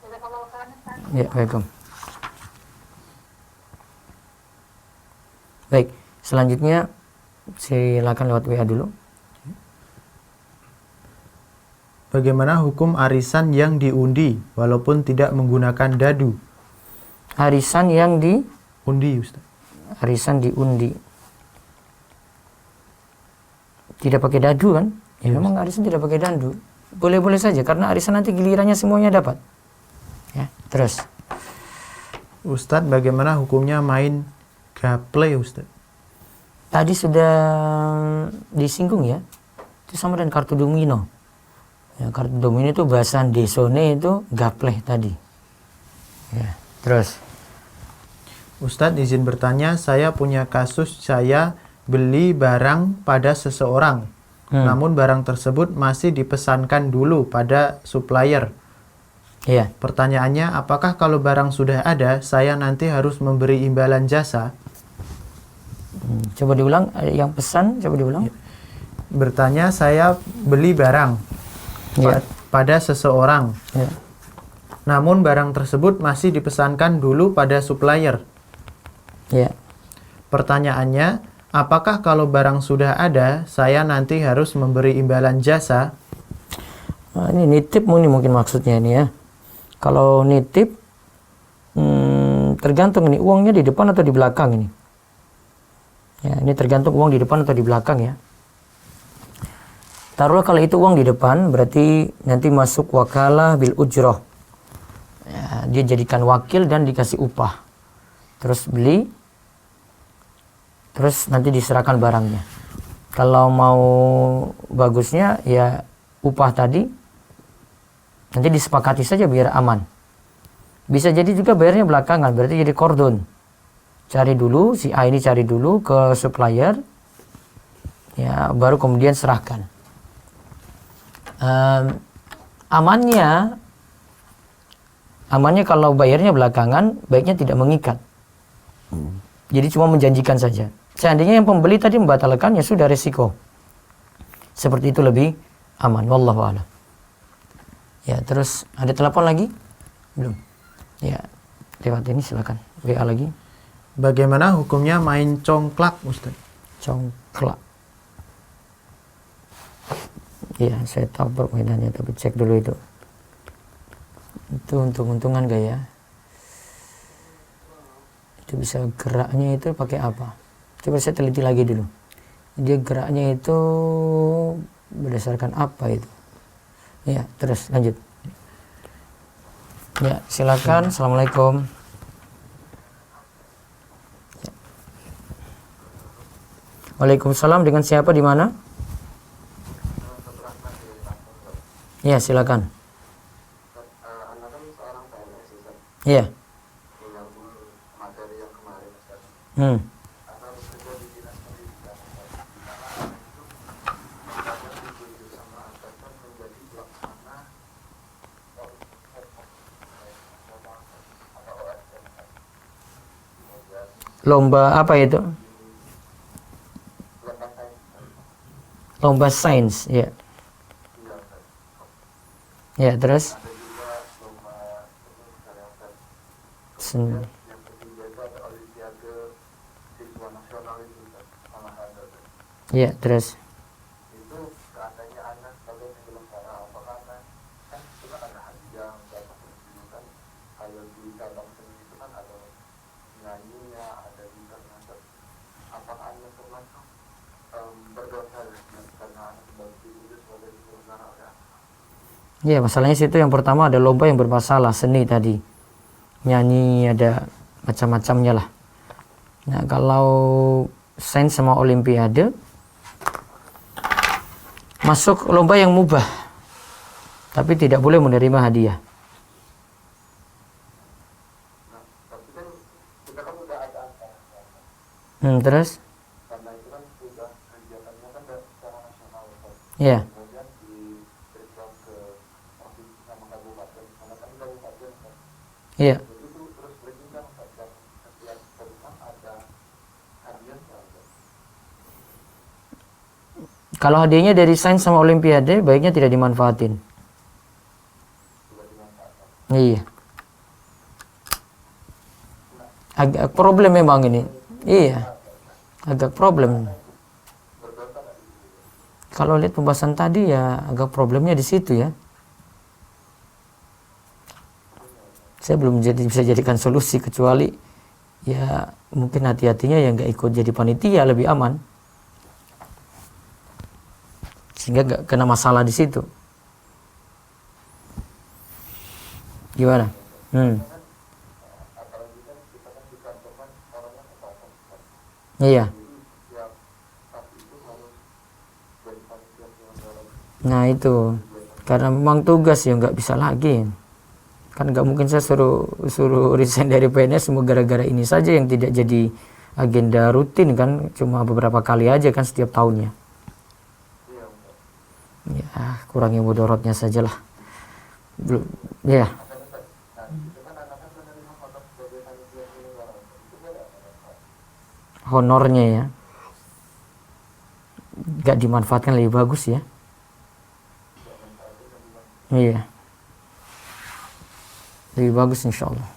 Jazakallahu khairan, Ustaz. Ya, waalaikumsalam. Baik, selanjutnya silakan lewat WA dulu. Bagaimana hukum arisan yang diundi walaupun tidak menggunakan dadu? Arisan yang Undi, Ustaz. arisan diundi. Tidak pakai dadu kan? Ya, memang arisan tidak pakai dadu. Boleh-boleh saja karena arisan nanti gilirannya semuanya dapat. Ya, terus. Ustadz, bagaimana hukumnya main gaple, Ustadz? Tadi sudah disinggung ya. Itu sama dengan kartu domino. Ya, kartu domino itu bahasa desone itu gapleh tadi. Ya, terus. Ustadz, izin bertanya, saya punya kasus saya beli barang pada seseorang. Namun barang tersebut masih dipesankan dulu pada supplier. Iya. Pertanyaannya, apakah kalau barang sudah ada, saya nanti harus memberi imbalan jasa? Coba diulang, yang pesan, coba diulang. Bertanya, saya beli barang pada seseorang. Ya. Namun barang tersebut masih dipesankan dulu pada supplier. Ya. Pertanyaannya, apakah kalau barang sudah ada, saya nanti harus memberi imbalan jasa? Nah, ini nitip mungkin maksudnya ini ya. Kalau nitip, tergantung ini uangnya di depan atau di belakang ini. Ya, ini tergantung uang di depan atau di belakang ya. Taruhlah kalau itu uang di depan, berarti nanti masuk wakalah bil ujroh. Ya, dia jadikan wakil dan dikasih upah. Terus beli, terus nanti diserahkan barangnya. Kalau mau bagusnya ya upah tadi nanti disepakati saja biar aman. Bisa jadi juga bayarnya belakangan, berarti jadi kordon. Cari dulu, si A ini cari dulu ke supplier, ya baru kemudian serahkan. Amannya kalau bayarnya belakangan, baiknya tidak mengikat. Jadi cuma menjanjikan saja. Seandainya yang pembeli tadi membatalkan, ya sudah resiko. Seperti itu lebih aman. Wallahu a'lam. Ya, terus ada telepon lagi? Belum. Ya, lewat ini silakan. WA lagi. Bagaimana hukumnya main congklak, Ustaz? Congklak. Iya, saya tahu permainannya, tapi cek dulu itu. Itu untung-untungan gak ya? Itu bisa geraknya itu pakai apa? Coba saya teliti lagi dulu. Dia geraknya itu berdasarkan apa itu? Ya, terus lanjut. Ya, silakan. Assalamualaikum. Ya. Waalaikumsalam. Dengan siapa di mana? Ya, silakan. Iya. Lomba apa itu? Lomba sains, ya. Ya, terus? Seni. Ya, terus? Ya, masalahnya situ yang pertama ada lomba yang bermasalah, seni tadi. Nyanyi ada macam-macamnya lah. Nah, kalau sains sama olimpiade masuk lomba yang mubah. Tapi tidak boleh menerima hadiah. Terus? Ya. Iya. Kalau hadiahnya dari sains sama olimpiade, baiknya tidak dimanfaatin. Iya. Agak problem memang ini. Iya, agak problem. Kalau lihat pembahasan tadi ya agak problemnya di situ ya. Saya belum bisa jadikan solusi kecuali ya mungkin hati-hatinya ya nggak ikut jadi panitia lebih aman. Sehingga nggak kena masalah di situ. Gimana? Iya. Nah itu karena memang tugas ya nggak bisa lagi. Kan nggak mungkin saya suruh resign dari PNS semua gara-gara ini saja yang tidak jadi agenda rutin kan, cuma beberapa kali aja kan setiap tahunnya. Ya kurangi mudorotnya sajalah. Belum ya. Honornya ya nggak dimanfaatkan lebih bagus ya. Iya lebih bagus insya Allah.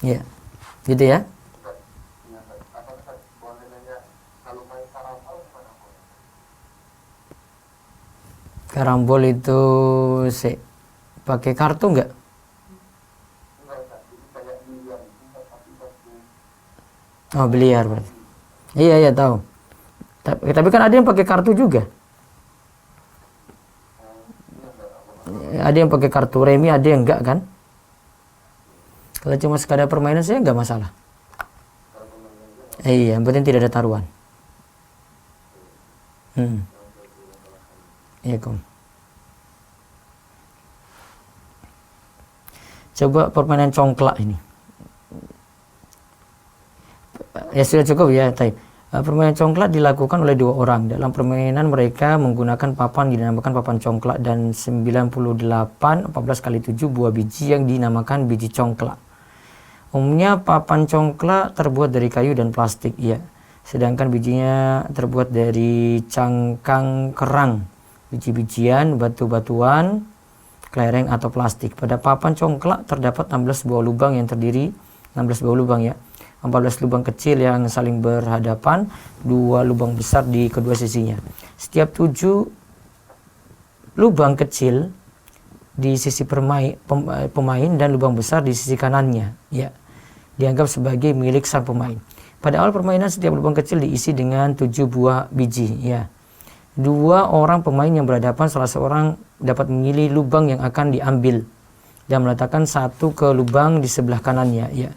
Ya gitu ya. Karambol itu pakai kartu nggak? Oh biliar berarti. Iya iya tahu. Tapi kan ada yang pakai kartu juga. Ada yang pakai kartu remi, ada yang enggak kan? Kalau cuma sekadar permainan saya enggak masalah. Iya, yang penting tidak ada taruhan. Iya, Kom. Coba permainan congklak ini. Ya sudah cukup ya, Taib. Permainan congklak dilakukan oleh dua orang. Dalam permainan mereka menggunakan papan dinamakan papan congklak dan 98 14 kali 7 buah biji yang dinamakan biji congklak. Umumnya papan congklak terbuat dari kayu dan plastik, ya. Sedangkan bijinya terbuat dari cangkang kerang, biji-bijian, batu-batuan, kelereng atau plastik. Pada papan congklak terdapat 16 buah lubang yang terdiri 16 buah lubang ya. 14 lubang kecil yang saling berhadapan, 2 lubang besar di kedua sisinya. Setiap 7 lubang kecil di sisi pemain dan lubang besar di sisi kanannya, ya, dianggap sebagai milik sang pemain. Pada awal permainan setiap lubang kecil diisi dengan 7 buah biji, ya. 2 orang pemain yang berhadapan salah seorang dapat memilih lubang yang akan diambil dan meletakkan satu ke lubang di sebelah kanannya, ya.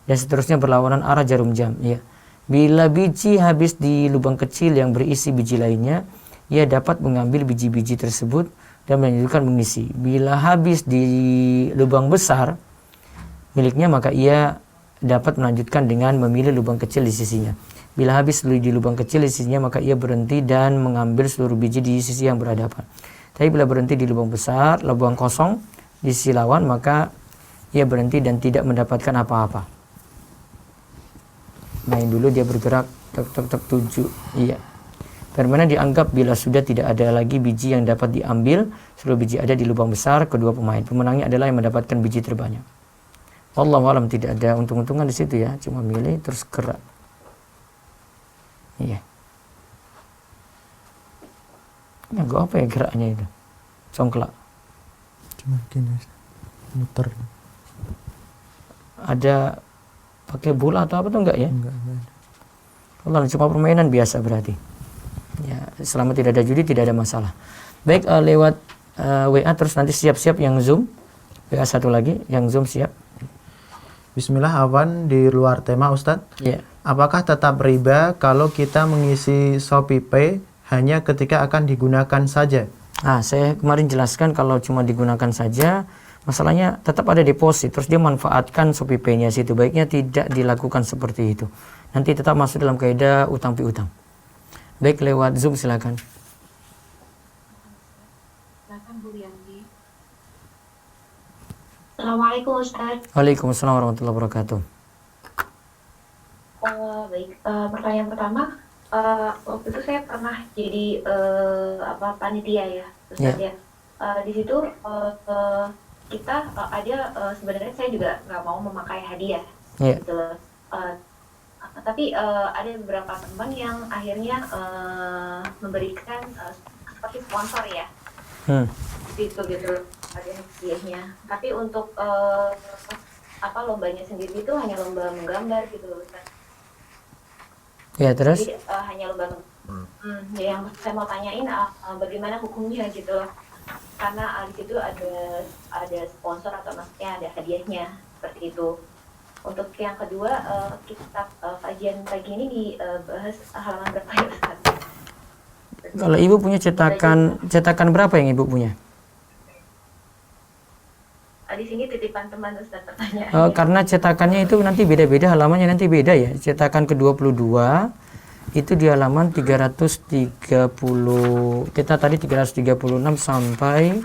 Dan seterusnya berlawanan arah jarum jam, ya. Bila biji habis di lubang kecil yang berisi biji lainnya, ia dapat mengambil biji-biji tersebut dan melanjutkan mengisi. Bila habis di lubang besar miliknya, maka ia dapat melanjutkan dengan memilih lubang kecil di sisinya. Bila habis di lubang kecil di sisinya, maka ia berhenti dan mengambil seluruh biji di sisi yang berhadapan. Tapi bila berhenti di lubang besar, lubang kosong di sisi lawan, maka ia berhenti dan tidak mendapatkan apa-apa. Main dulu dia bergerak tek 7. Iya. Permainan dianggap bila sudah tidak ada lagi biji yang dapat diambil, seluruh biji ada di lubang besar kedua pemain. Pemenangnya adalah yang mendapatkan biji terbanyak. Wallahu alam, tidak ada untung-untungan di situ ya, cuma milih terus gerak. Iya. Ini apa ya geraknya itu? Congklak. Cuma gini, muter. Ada pakai bola atau apa tuh enggak ya? Enggak. Allah, cuma permainan biasa berarti. Ya, selama tidak ada judi tidak ada masalah. Baik, lewat WA terus nanti siap-siap yang Zoom. WA satu lagi yang Zoom siap. Bismillah, Awan di luar tema Ustadz. Ya. Apakah tetap riba kalau kita mengisi Shopee Pay hanya ketika akan digunakan saja? Saya kemarin jelaskan kalau cuma digunakan saja, masalahnya tetap ada deposit, terus dia manfaatkan Shopee Pay-nya situ. Baiknya tidak dilakukan seperti itu. Nanti tetap masuk dalam kaidah utang piutang. Baik, lewat Zoom silakan. Silakan Bu Yanti. Assalamualaikum Ustaz. Waalaikumsalam warahmatullahi wabarakatuh. Baik, pertanyaan pertama, waktu itu saya pernah jadi panitia ya, Ustaz ya. Di situ kita ada sebenarnya saya juga nggak mau memakai hadiah Iya. gitu loh. Eh, tapi ada beberapa teman yang akhirnya memberikan seperti sponsor ya Hmm. gitu gitu ada hadiahnya. Tapi untuk apa lombanya sendiri itu hanya lomba menggambar gitu loh Ustaz. Ya, terus? Jadi hanya lomba yang saya mau tanyain bagaimana hukumnya gitu loh. Karena di situ ada sponsor atau maksudnya ada hadiahnya seperti itu. Untuk yang kedua, kitab kajian pagi ini dibahas halaman berapa ya Ustaz? Kalau ibu punya cetakan berapa yang ibu punya? Di sini titipan teman Ustaz pertanyaan. Karena cetakannya itu nanti beda-beda, halamannya nanti beda ya. Cetakan ke-22 itu di halaman 330, kita tadi 336 sampai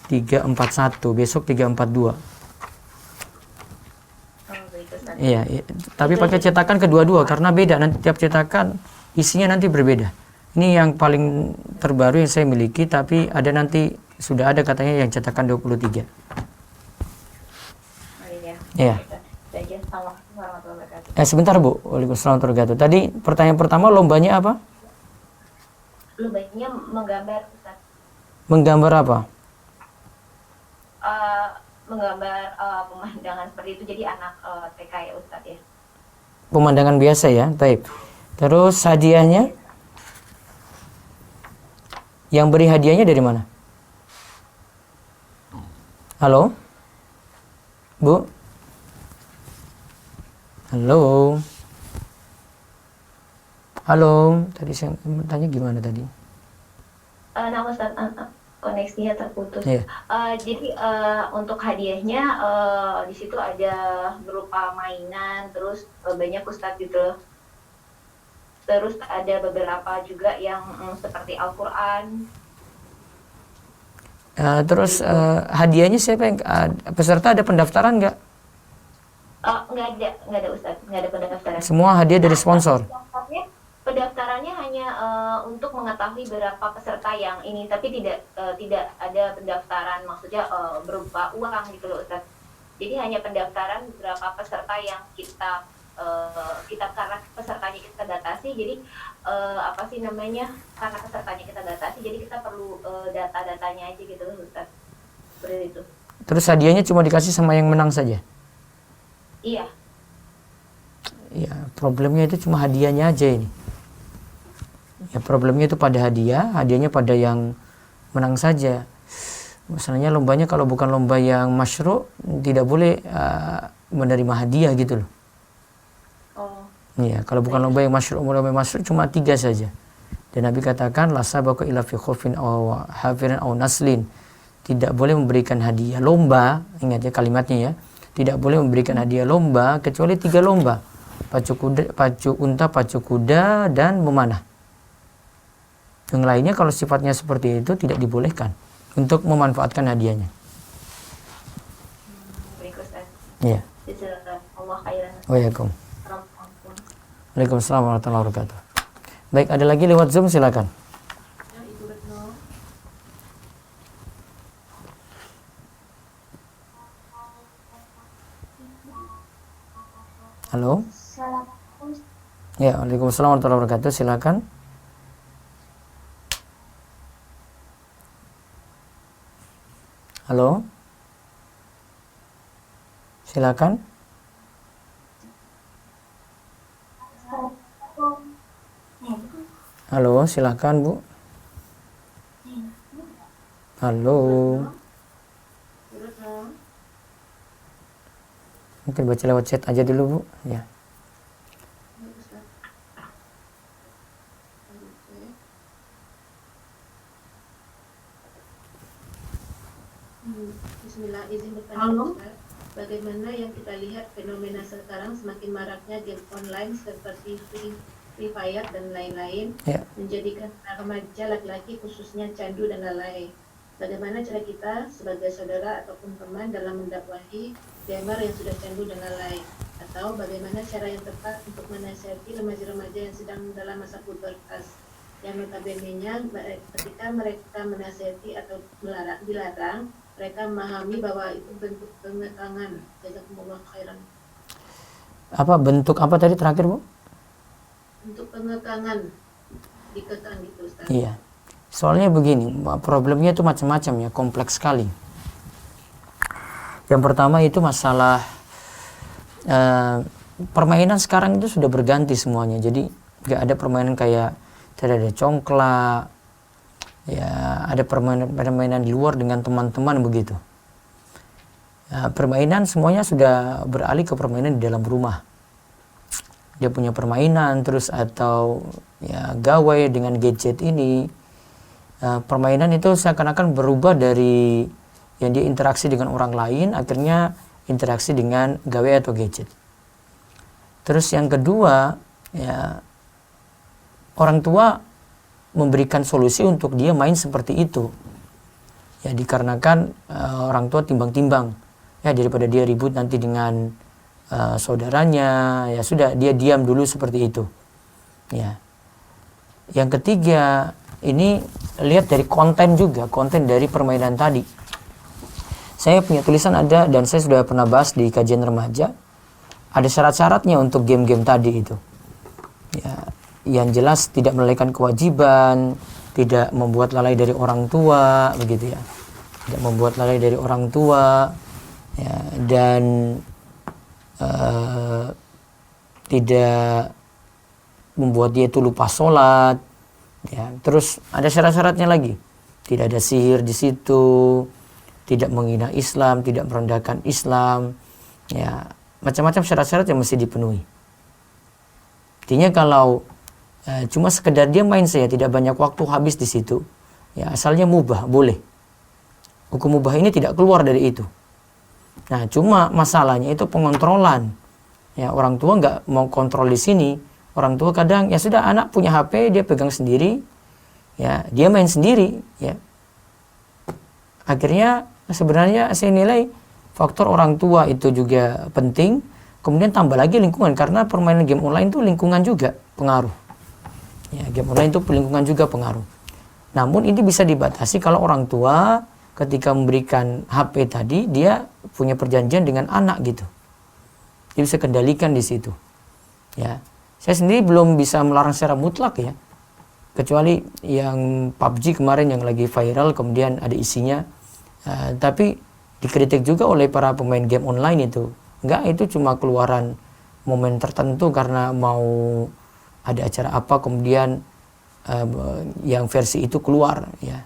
341, besok 342. Baik Ustaz. Iya, tapi pakai cetakan kedua-dua karena beda, nanti tiap cetakan isinya nanti berbeda. Ini yang paling terbaru yang saya miliki, tapi ada nanti sudah ada katanya yang cetakan 23. Iya. Iya. Assalamualaikum warahmatullahi wabarakatuh. Sebentar Bu, waalaikumsalam warahmatullahi wabarakatuh. Tadi pertanyaan pertama lombanya apa? Lombanya menggambar Ustaz. Menggambar apa? Menggambar pemandangan seperti itu, jadi anak TK ya Ustaz ya. Pemandangan biasa ya, baik. Terus hadiahnya? Yang beri hadiahnya dari mana? Halo? Bu? Halo? Halo? Tadi saya tanya gimana tadi? Nah Ustaz, koneksinya terputus. Iya. Jadi untuk hadiahnya di situ ada berupa mainan, terus banyak Ustaz gitu. Terus ada beberapa juga yang seperti Al-Quran. Terus hadiahnya siapa yang peserta, ada pendaftaran nggak? Nggak ada Ustaz, nggak ada pendaftaran. Semua hadiah dari sponsor. Pendaftarannya hanya untuk mengetahui berapa peserta yang ini, tapi tidak ada pendaftaran, maksudnya berupa uang gitu loh Ustaz. Jadi hanya pendaftaran berapa peserta yang kita karena pesertanya kita datasi, jadi karena pesertanya kita datasi, jadi kita perlu data-datanya aja gitu loh Ustaz. Seperti itu. Terus hadiahnya cuma dikasih sama yang menang saja? Iya. Ya, problemnya itu cuma hadiahnya aja ini. Ya, problemnya itu pada hadiahnya pada yang menang saja. Masalahnya lombanya kalau bukan lomba yang masyru', tidak boleh menerima hadiah gitu loh. Iya, kalau bukan lomba yang masyru', cuma 3 saja. Dan Nabi katakan, la sabaqa illa fi khufin aw hafirin aw naslin. Tidak boleh memberikan hadiah lomba, ingat ya kalimatnya ya. Tidak boleh memberikan hadiah lomba kecuali 3 lomba. Pacu unta, pacu kuda, dan memanah. Yang lainnya kalau sifatnya seperti itu tidak dibolehkan untuk memanfaatkan hadiahnya. Baik Ustaz. Iya. Allah khairan. Waalaikumsalam. Waalaikumsalam warahmatullahi wabarakatuh. Baik, ada lagi lewat Zoom, silakan. Halo. Ya, waalaikumsalam warahmatullahi wabarakatuh. Silakan. Halo. Silakan. Halo, silakan Bu. Halo. Mungkin baca lewat chat aja dulu Bu. Ya. Bismillah, izin bertanya Ustaz, bagaimana yang kita lihat fenomena sekarang semakin maraknya game online seperti Free Fire dan lain-lain, Ya. menjadikan remaja laki-laki khususnya candu dan lalai. Bagaimana cara kita sebagai saudara ataupun teman dalam mendakwahi gamer yang sudah candu dan lalai? Atau bagaimana cara yang tepat untuk menasihati remaja-remaja yang sedang dalam masa pubertas, yang notabene-nya ketika mereka menasihati atau dilarang, mereka memahami bahwa itu bentuk pengekangan. Jazakumullah khairan. Apa bentuk apa tadi terakhir, Bu? Bentuk pengekangan, dikekang gitu Ustaz. Iya. Soalnya begini, problemnya itu macam-macam ya, kompleks sekali. Yang pertama itu masalah permainan sekarang itu sudah berganti semuanya. Jadi nggak ada permainan kayak tadi ada congklak, ya ada permainan di luar dengan teman-teman begitu. Ya, permainan semuanya sudah beralih ke permainan di dalam rumah. Dia punya permainan terus atau ya gawai dengan gadget ini. Permainan itu seakan-akan berubah dari yang dia interaksi dengan orang lain akhirnya interaksi dengan gawai atau gadget. Terus yang kedua, ya orang tua memberikan solusi untuk dia main seperti itu. Ya dikarenakan orang tua timbang-timbang. Ya daripada dia ribut nanti dengan saudaranya, ya sudah dia diam dulu seperti itu. Ya. Yang ketiga, ini lihat dari konten juga, konten dari permainan tadi. Saya punya tulisan ada dan saya sudah pernah bahas di kajian remaja. Ada syarat-syaratnya untuk game-game tadi itu. Ya, yang jelas tidak melalaikan kewajiban, tidak membuat lalai dari orang tua, begitu ya. Tidak membuat lalai dari orang tua, ya, dan tidak membuat dia itu lupa sholat. Ya, terus ada syarat-syaratnya lagi. Tidak ada sihir di situ, tidak menghina Islam, tidak merendahkan Islam. Ya, macam-macam syarat-syarat yang mesti dipenuhi. Artinya kalau cuma sekedar dia main saja, tidak banyak waktu habis di situ, ya asalnya mubah, boleh. Hukum mubah ini tidak keluar dari itu. Nah, cuma masalahnya itu pengontrolan. Ya, orang tua nggak mau kontrol di sini. Orang tua kadang ya sudah anak punya HP dia pegang sendiri, ya dia main sendiri, ya. Akhirnya sebenarnya saya nilai faktor orang tua itu juga penting. Kemudian tambah lagi lingkungan karena permainan game online itu lingkungan juga pengaruh. Ya, game online itu lingkungan juga pengaruh. Namun ini bisa dibatasi kalau orang tua ketika memberikan HP tadi dia punya perjanjian dengan anak gitu. Dia bisa kendalikan di situ. Ya. Saya sendiri belum bisa melarang secara mutlak ya. Kecuali yang PUBG kemarin yang lagi viral kemudian ada isinya. Tapi dikritik juga oleh para pemain game online itu. Enggak, itu cuma keluaran momen tertentu karena mau ada acara apa kemudian yang versi itu keluar ya.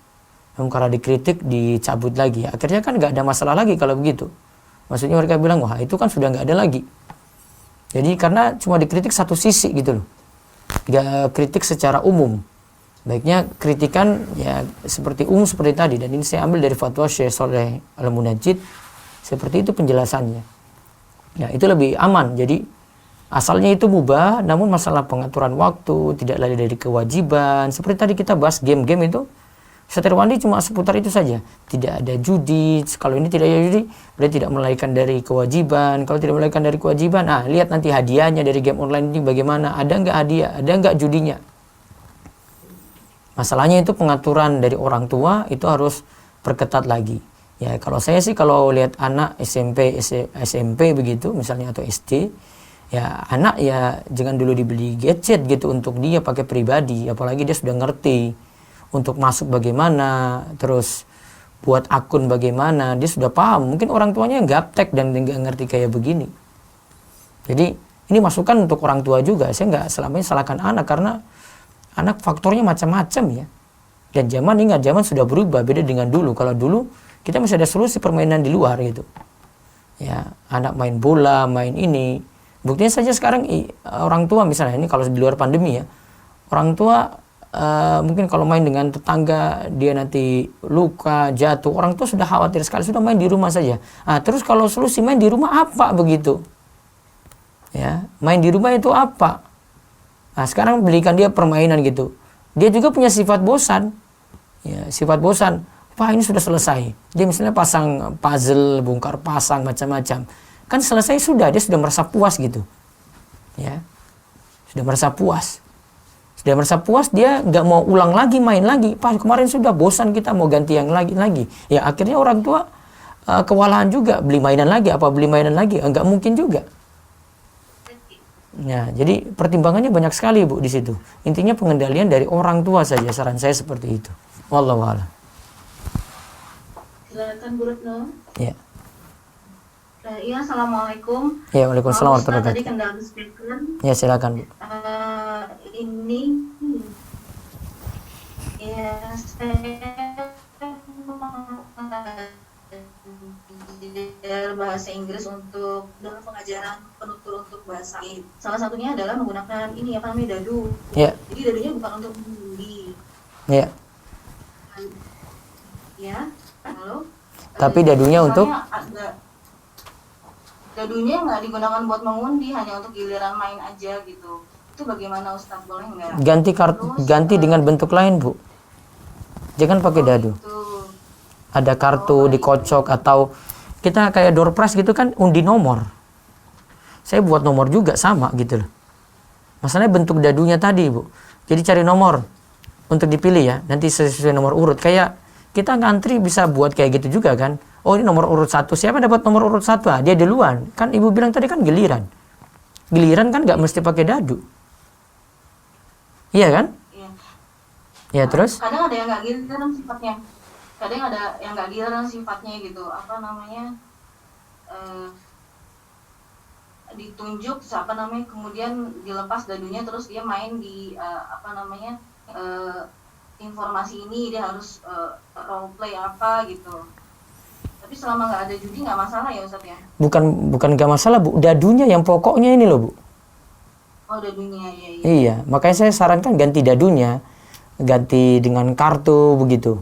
Namun karena dikritik dicabut lagi. Akhirnya kan nggak ada masalah lagi kalau begitu. Maksudnya mereka bilang wah itu kan sudah nggak ada lagi. Jadi karena cuma dikritik satu sisi gitu loh. Nggak kritik secara umum. Baiknya kritikan ya seperti umum seperti tadi. Dan ini saya ambil dari fatwa Syekh Shaleh Al-Munajjid. Seperti itu penjelasannya. Ya itu lebih aman. Jadi asalnya itu mubah. Namun masalah pengaturan waktu. Tidak lari dari kewajiban. Seperti tadi kita bahas game-game itu. Setir wandi cuma seputar itu saja. Tidak ada judi. Kalau ini tidak ada judi, berarti tidak melalaikan dari kewajiban. Kalau tidak melalaikan dari kewajiban, lihat nanti hadiahnya dari game online ini bagaimana. Ada nggak hadiah? Ada nggak judinya? Masalahnya itu pengaturan dari orang tua itu harus perketat lagi. Ya kalau saya sih kalau lihat anak SMP begitu, misalnya atau SD, ya anak ya jangan dulu dibeli gadget gitu untuk dia pakai pribadi. Apalagi dia sudah ngerti. Untuk masuk bagaimana, terus buat akun bagaimana, dia sudah paham. Mungkin orang tuanya gaptek dan nggak ngerti kayak begini. Jadi ini masukan untuk orang tua juga. Saya nggak selamanya salahkan anak karena anak faktornya macam-macam ya. Dan zaman sudah berubah beda dengan dulu. Kalau dulu kita masih ada solusi permainan di luar gitu. Ya anak main bola, main ini. Buktinya saja sekarang orang tua misalnya ini kalau di luar pandemi ya, orang tua mungkin kalau main dengan tetangga dia nanti luka, jatuh, orang tua sudah khawatir sekali, sudah main di rumah saja. Terus kalau solusi main di rumah apa begitu? Ya, main di rumah itu apa? Sekarang belikan dia permainan gitu. Dia juga punya sifat bosan. Ya, sifat bosan. Wah, ini sudah selesai. Dia misalnya pasang puzzle, bongkar pasang macam-macam. Kan selesai sudah, dia sudah merasa puas gitu. Ya. Sudah merasa puas. Sudah merasa puas, dia nggak mau ulang lagi, main lagi. Pas kemarin sudah bosan kita mau ganti yang lagi. Ya akhirnya orang tua kewalahan juga, beli mainan lagi, enggak mungkin juga. Ya, jadi pertimbangannya banyak sekali Bu di situ. Intinya pengendalian dari orang tua saja, saran saya seperti itu. Wallahu a'lam. Silakan Bu Retno. Ya. Iya, assalamualaikum. Ya, waalaikumsalam Ustaz, warahmatullahi tadi wabarakatuh. kendala speaker. Ya, silakan Bu. Ini ya saya mengajar bahasa Inggris untuk dalam pengajaran penutur untuk bahasa Inggris. Salah satunya adalah menggunakan ini apa namanya dadu. Ya. Jadi dadunya bukan untuk mengundi. Ya. Ya, halo. Tapi dadunya untuk dadunya nggak digunakan buat mengundi, hanya untuk giliran main aja gitu. Itu bagaimana Ustaz, boleh nggak? Ganti dengan bentuk lain Bu. Jangan pakai dadu. Gitu. Ada kartu dikocok atau kita kayak door prize gitu kan, undi nomor. Saya buat nomor juga sama gitu loh. Masalahnya bentuk dadunya tadi Bu. Jadi cari nomor untuk dipilih ya. Nanti sesuai nomor urut. Kayak kita ngantri bisa buat kayak gitu juga kan. Oh ini nomor urut 1. Siapa dapat nomor urut 1? Ah, dia duluan. Kan Ibu bilang tadi kan giliran. Giliran kan nggak mesti pakai dadu. Iya kan? Iya. Ya terus? Kadang ada yang nggak giliran sifatnya. Kadang ada yang nggak giliran sifatnya gitu. Apa namanya? Ditunjuk apa namanya, kemudian dilepas dadunya, terus dia main di apa namanya, informasi ini dia harus role play apa gitu. Tapi selama nggak ada judi nggak masalah ya Ustaz ya? Bukan nggak masalah Bu. Dadunya yang pokoknya ini loh Bu. Oh dadunya ya. Iya, makanya saya sarankan ganti dadunya, ganti dengan kartu begitu.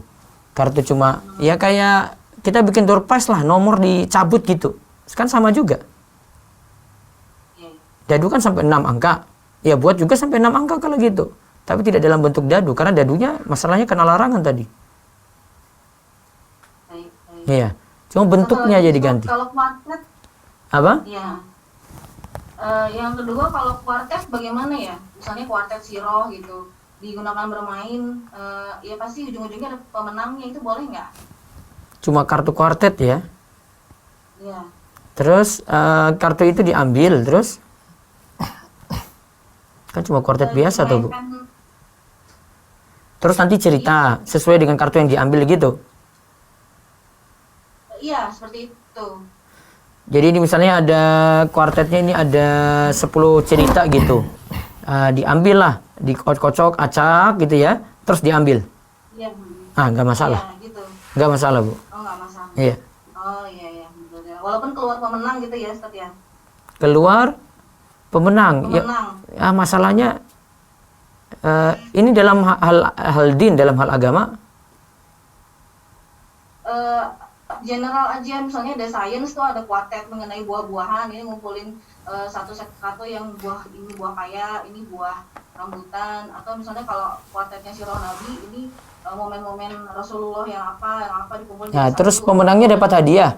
Kartu cuma ya kayak kita bikin door prize lah, nomor dicabut gitu. Kan sama juga. Dadu kan sampai 6 angka. Ya buat juga sampai 6 angka kalau gitu. Tapi tidak dalam bentuk dadu karena dadunya masalahnya kena larangan tadi. Baik. Iya. Cuma bentuknya aja diganti. Kalau kuartet Apa? ya. Yang kedua kalau kuartet bagaimana ya? Misalnya kuartet Siro gitu digunakan bermain, ya pasti ujung-ujungnya ada pemenangnya, itu boleh nggak? Cuma kartu kuartet ya. Iya. Terus kartu itu diambil terus kan cuma kuartet biasa tuh Bu. Terus nanti cerita sesuai dengan kartu yang diambil gitu. Iya, seperti itu. Jadi ini misalnya ada kuartetnya ini ada 10 cerita gitu. Diambil lah, dikocok, acak gitu ya, terus diambil. Iya. Nggak masalah. Iya, gitu. Nggak masalah Bu. Oh, nggak masalah. Iya. Oh, iya. Walaupun keluar pemenang gitu ya, Ustaz ya. Keluar pemenang. Ya, masalahnya ini dalam hal din, dalam hal agama. General aja, misalnya ada sains tuh ada kuartet mengenai buah-buahan, ini ngumpulin satu yang buah ini buah paya, ini buah rambutan, atau misalnya kalau kuartetnya Siro Nabi ini momen-momen Rasulullah yang apa dikumpulin. Nah, terus pemenangnya dapat hadiah?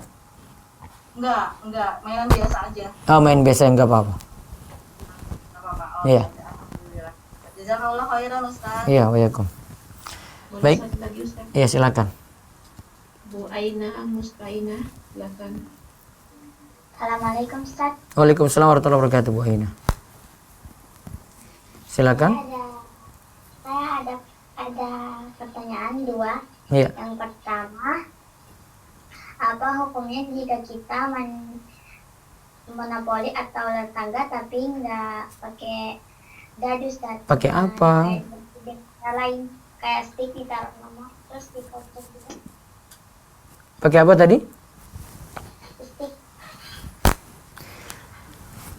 Enggak, mainan biasa aja. Main biasa enggak apa-apa. Enggak apa-apa. Oh, Iya. Alhamdulillah. Jazakallah khairan Ustaz. Iya, waalaikum. Boleh Baik. satu lagi Ustaz. Iya, silakan. Bu Aina Mustaina, silakan. Assalamualaikum Ustaz. Waalaikumsalam warahmatullahi wabarakatuh Bu Aina. Silakan. Saya ada pertanyaan dua. Iya. Yang pertama, apa hukumnya jika kita monopoli atau tetangga tapi nggak pakai dadu Ustaz? Pakai apa? Kayak lain, kayak stick ditaruh nomor terus dikocok gitu. Pakai apa tadi? Stick.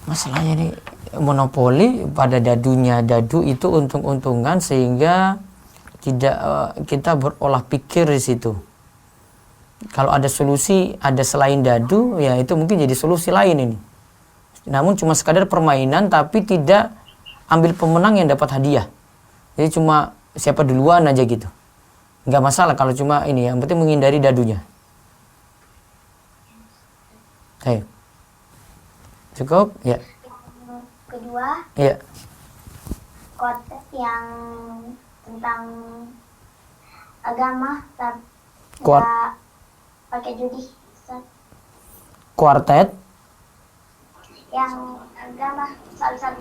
Masalahnya nih monopoli pada dadunya. Dadu itu untung-untungan sehingga tidak kita berolah pikir di situ. Kalau ada solusi, ada selain dadu, ya itu mungkin jadi solusi lain ini. Namun cuma sekadar permainan tapi tidak ambil pemenang yang dapat hadiah. Jadi cuma siapa duluan aja gitu. Nggak masalah kalau cuma ini, yang penting menghindari dadunya. Ayo. Cukup? Ya. Yang kedua, Ya. konten yang tentang agama tapi Kuat. nggak pakai judi Ustaz. kuartet, yang agama, soal-soal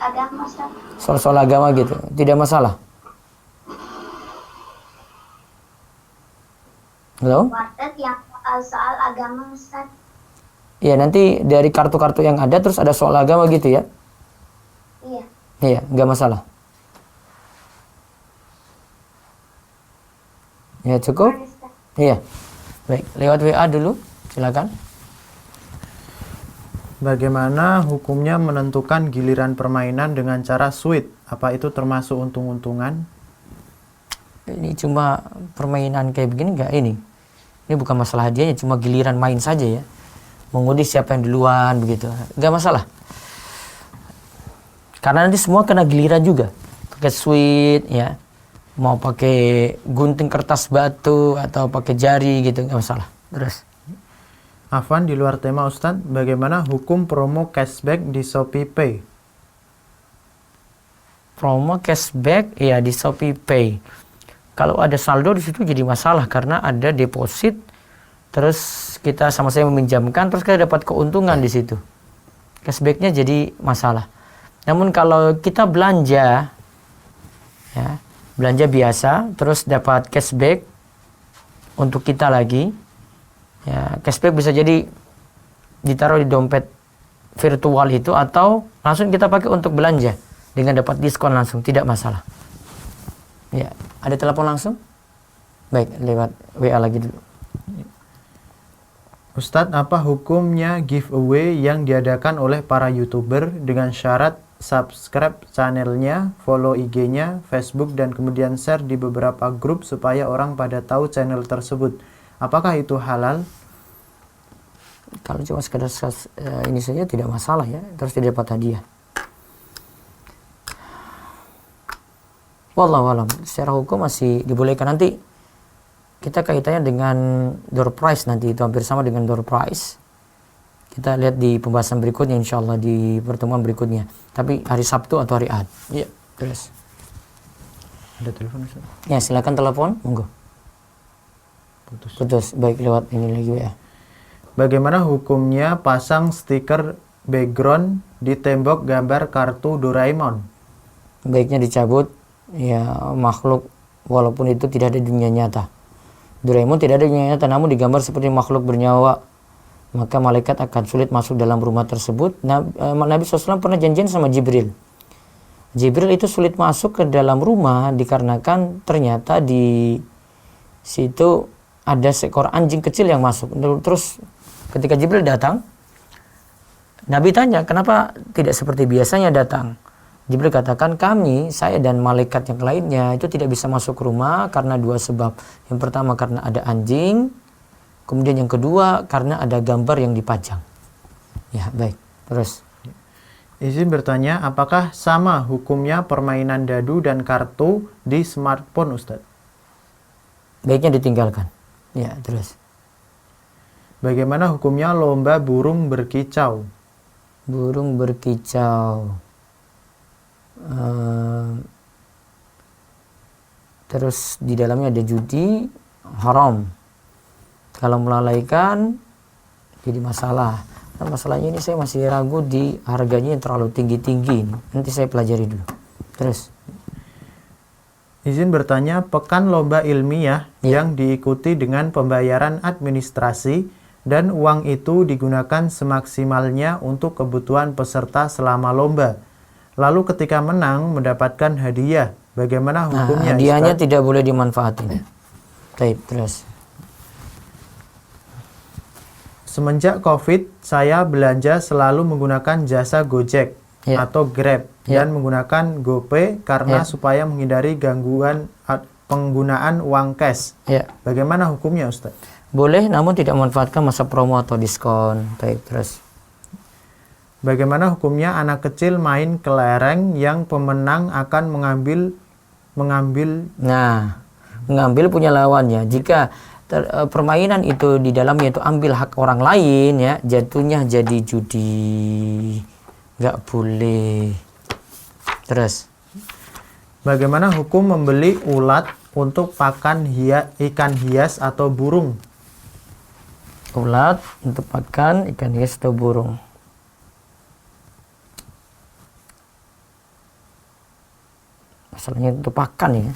agama, Ustaz. soal-soal agama gitu, tidak masalah. Halo? Kuartet yang soal agama, Ustaz. Ya, nanti dari kartu-kartu yang ada terus ada soal agama gitu ya. Iya. Iya, nggak masalah. Ya, cukup? Ustaz. Iya. Baik, lewat WA dulu, silakan. Bagaimana hukumnya menentukan giliran permainan dengan cara sweet? Apa itu termasuk untung-untungan? Ini cuma permainan kayak begini nggak ini? Ini bukan masalah hadiahnya, cuma giliran main saja ya. Mengundi siapa yang duluan begitu, nggak masalah. Karena nanti semua kena giliran juga. Pakai sweet ya, mau pakai gunting kertas batu atau pakai jari gitu, nggak masalah. Terus. Afwan, di luar tema Ustadz, bagaimana hukum promo cashback di Shopee Pay? Promo cashback ya di Shopee Pay. Kalau ada saldo di situ jadi masalah karena ada deposit, terus kita sama-sama meminjamkan, terus kita dapat keuntungan di situ. Cashbacknya jadi masalah. Namun kalau kita belanja, ya, belanja biasa, terus dapat cashback untuk kita lagi, ya, cashback bisa jadi ditaruh di dompet virtual itu atau langsung kita pakai untuk belanja dengan dapat diskon langsung, tidak masalah. Ya, ada telepon langsung? Baik, lewat WA lagi dulu. Ustadz, apa hukumnya giveaway yang diadakan oleh para YouTuber dengan syarat subscribe channelnya, follow IG-nya, Facebook, dan kemudian share di beberapa grup supaya orang pada tahu channel tersebut? Apakah itu halal? Kalau cuma sekedar ini saja tidak masalah ya, terus tidak dapat hadiah. Wallahualam, secara hukum masih dibolehkan. Nanti kita kaitannya dengan door prize, nanti itu hampir sama dengan door prize. Kita lihat di pembahasan berikutnya, insya Allah di pertemuan berikutnya. Tapi hari Sabtu atau hari Ahad. Iya, terus. Ada telepon Ustaz? Ya, silakan telepon, monggo. Putus. Baik, lewat ini lagi ya. Bagaimana hukumnya pasang stiker background di tembok gambar kartu Doraemon? Baiknya dicabut, ya, makhluk walaupun itu tidak ada di dunia nyata. Doraemon tidak ada di dunia nyata, namun digambar seperti makhluk bernyawa, maka malaikat akan sulit masuk dalam rumah tersebut. Nabi SAW pernah janjian sama Jibril. Jibril itu sulit masuk ke dalam rumah dikarenakan ternyata di situ ada seekor anjing kecil yang masuk. Terus ketika Jibril datang, Nabi tanya, kenapa tidak seperti biasanya datang? Jibril katakan, saya dan malaikat yang lainnya itu tidak bisa masuk ke rumah karena dua sebab. Yang pertama karena ada anjing, kemudian yang kedua karena ada gambar yang dipajang. Ya, baik. Terus. Izin bertanya, apakah sama hukumnya permainan dadu dan kartu di smartphone, Ustadz? Baiknya ditinggalkan. Ya, terus. Bagaimana hukumnya lomba burung berkicau? Burung berkicau. Terus di dalamnya ada judi, haram. Kalau melalaikan jadi masalah. Nah, masalahnya ini saya masih ragu di harganya yang terlalu tinggi-tinggi. Nanti saya pelajari dulu. Terus. Izin bertanya, pekan lomba ilmiah yang diikuti dengan pembayaran administrasi dan uang itu digunakan semaksimalnya untuk kebutuhan peserta selama lomba. Lalu ketika menang mendapatkan hadiah, bagaimana hukumnya? Hadiahnya Ustaz? tidak boleh dimanfaatin. Baik, terus. Semenjak COVID, saya belanja selalu menggunakan jasa Gojek atau Grab dan menggunakan GoPay karena supaya menghindari gangguan penggunaan uang cash. Bagaimana hukumnya, Ustaz? Boleh, namun tidak memanfaatkan masa promo atau diskon. Baik, terus. Bagaimana hukumnya anak kecil main kelereng yang pemenang akan mengambil? Nah, mengambil punya lawannya. Jika permainan itu di dalamnya itu ambil hak orang lain, ya, jatuhnya jadi judi. Nggak boleh. Terus. Bagaimana hukum membeli ulat untuk pakan ikan hias atau burung? Ulat untuk makan ikan hias atau burung. Masalahnya untuk pakan ya.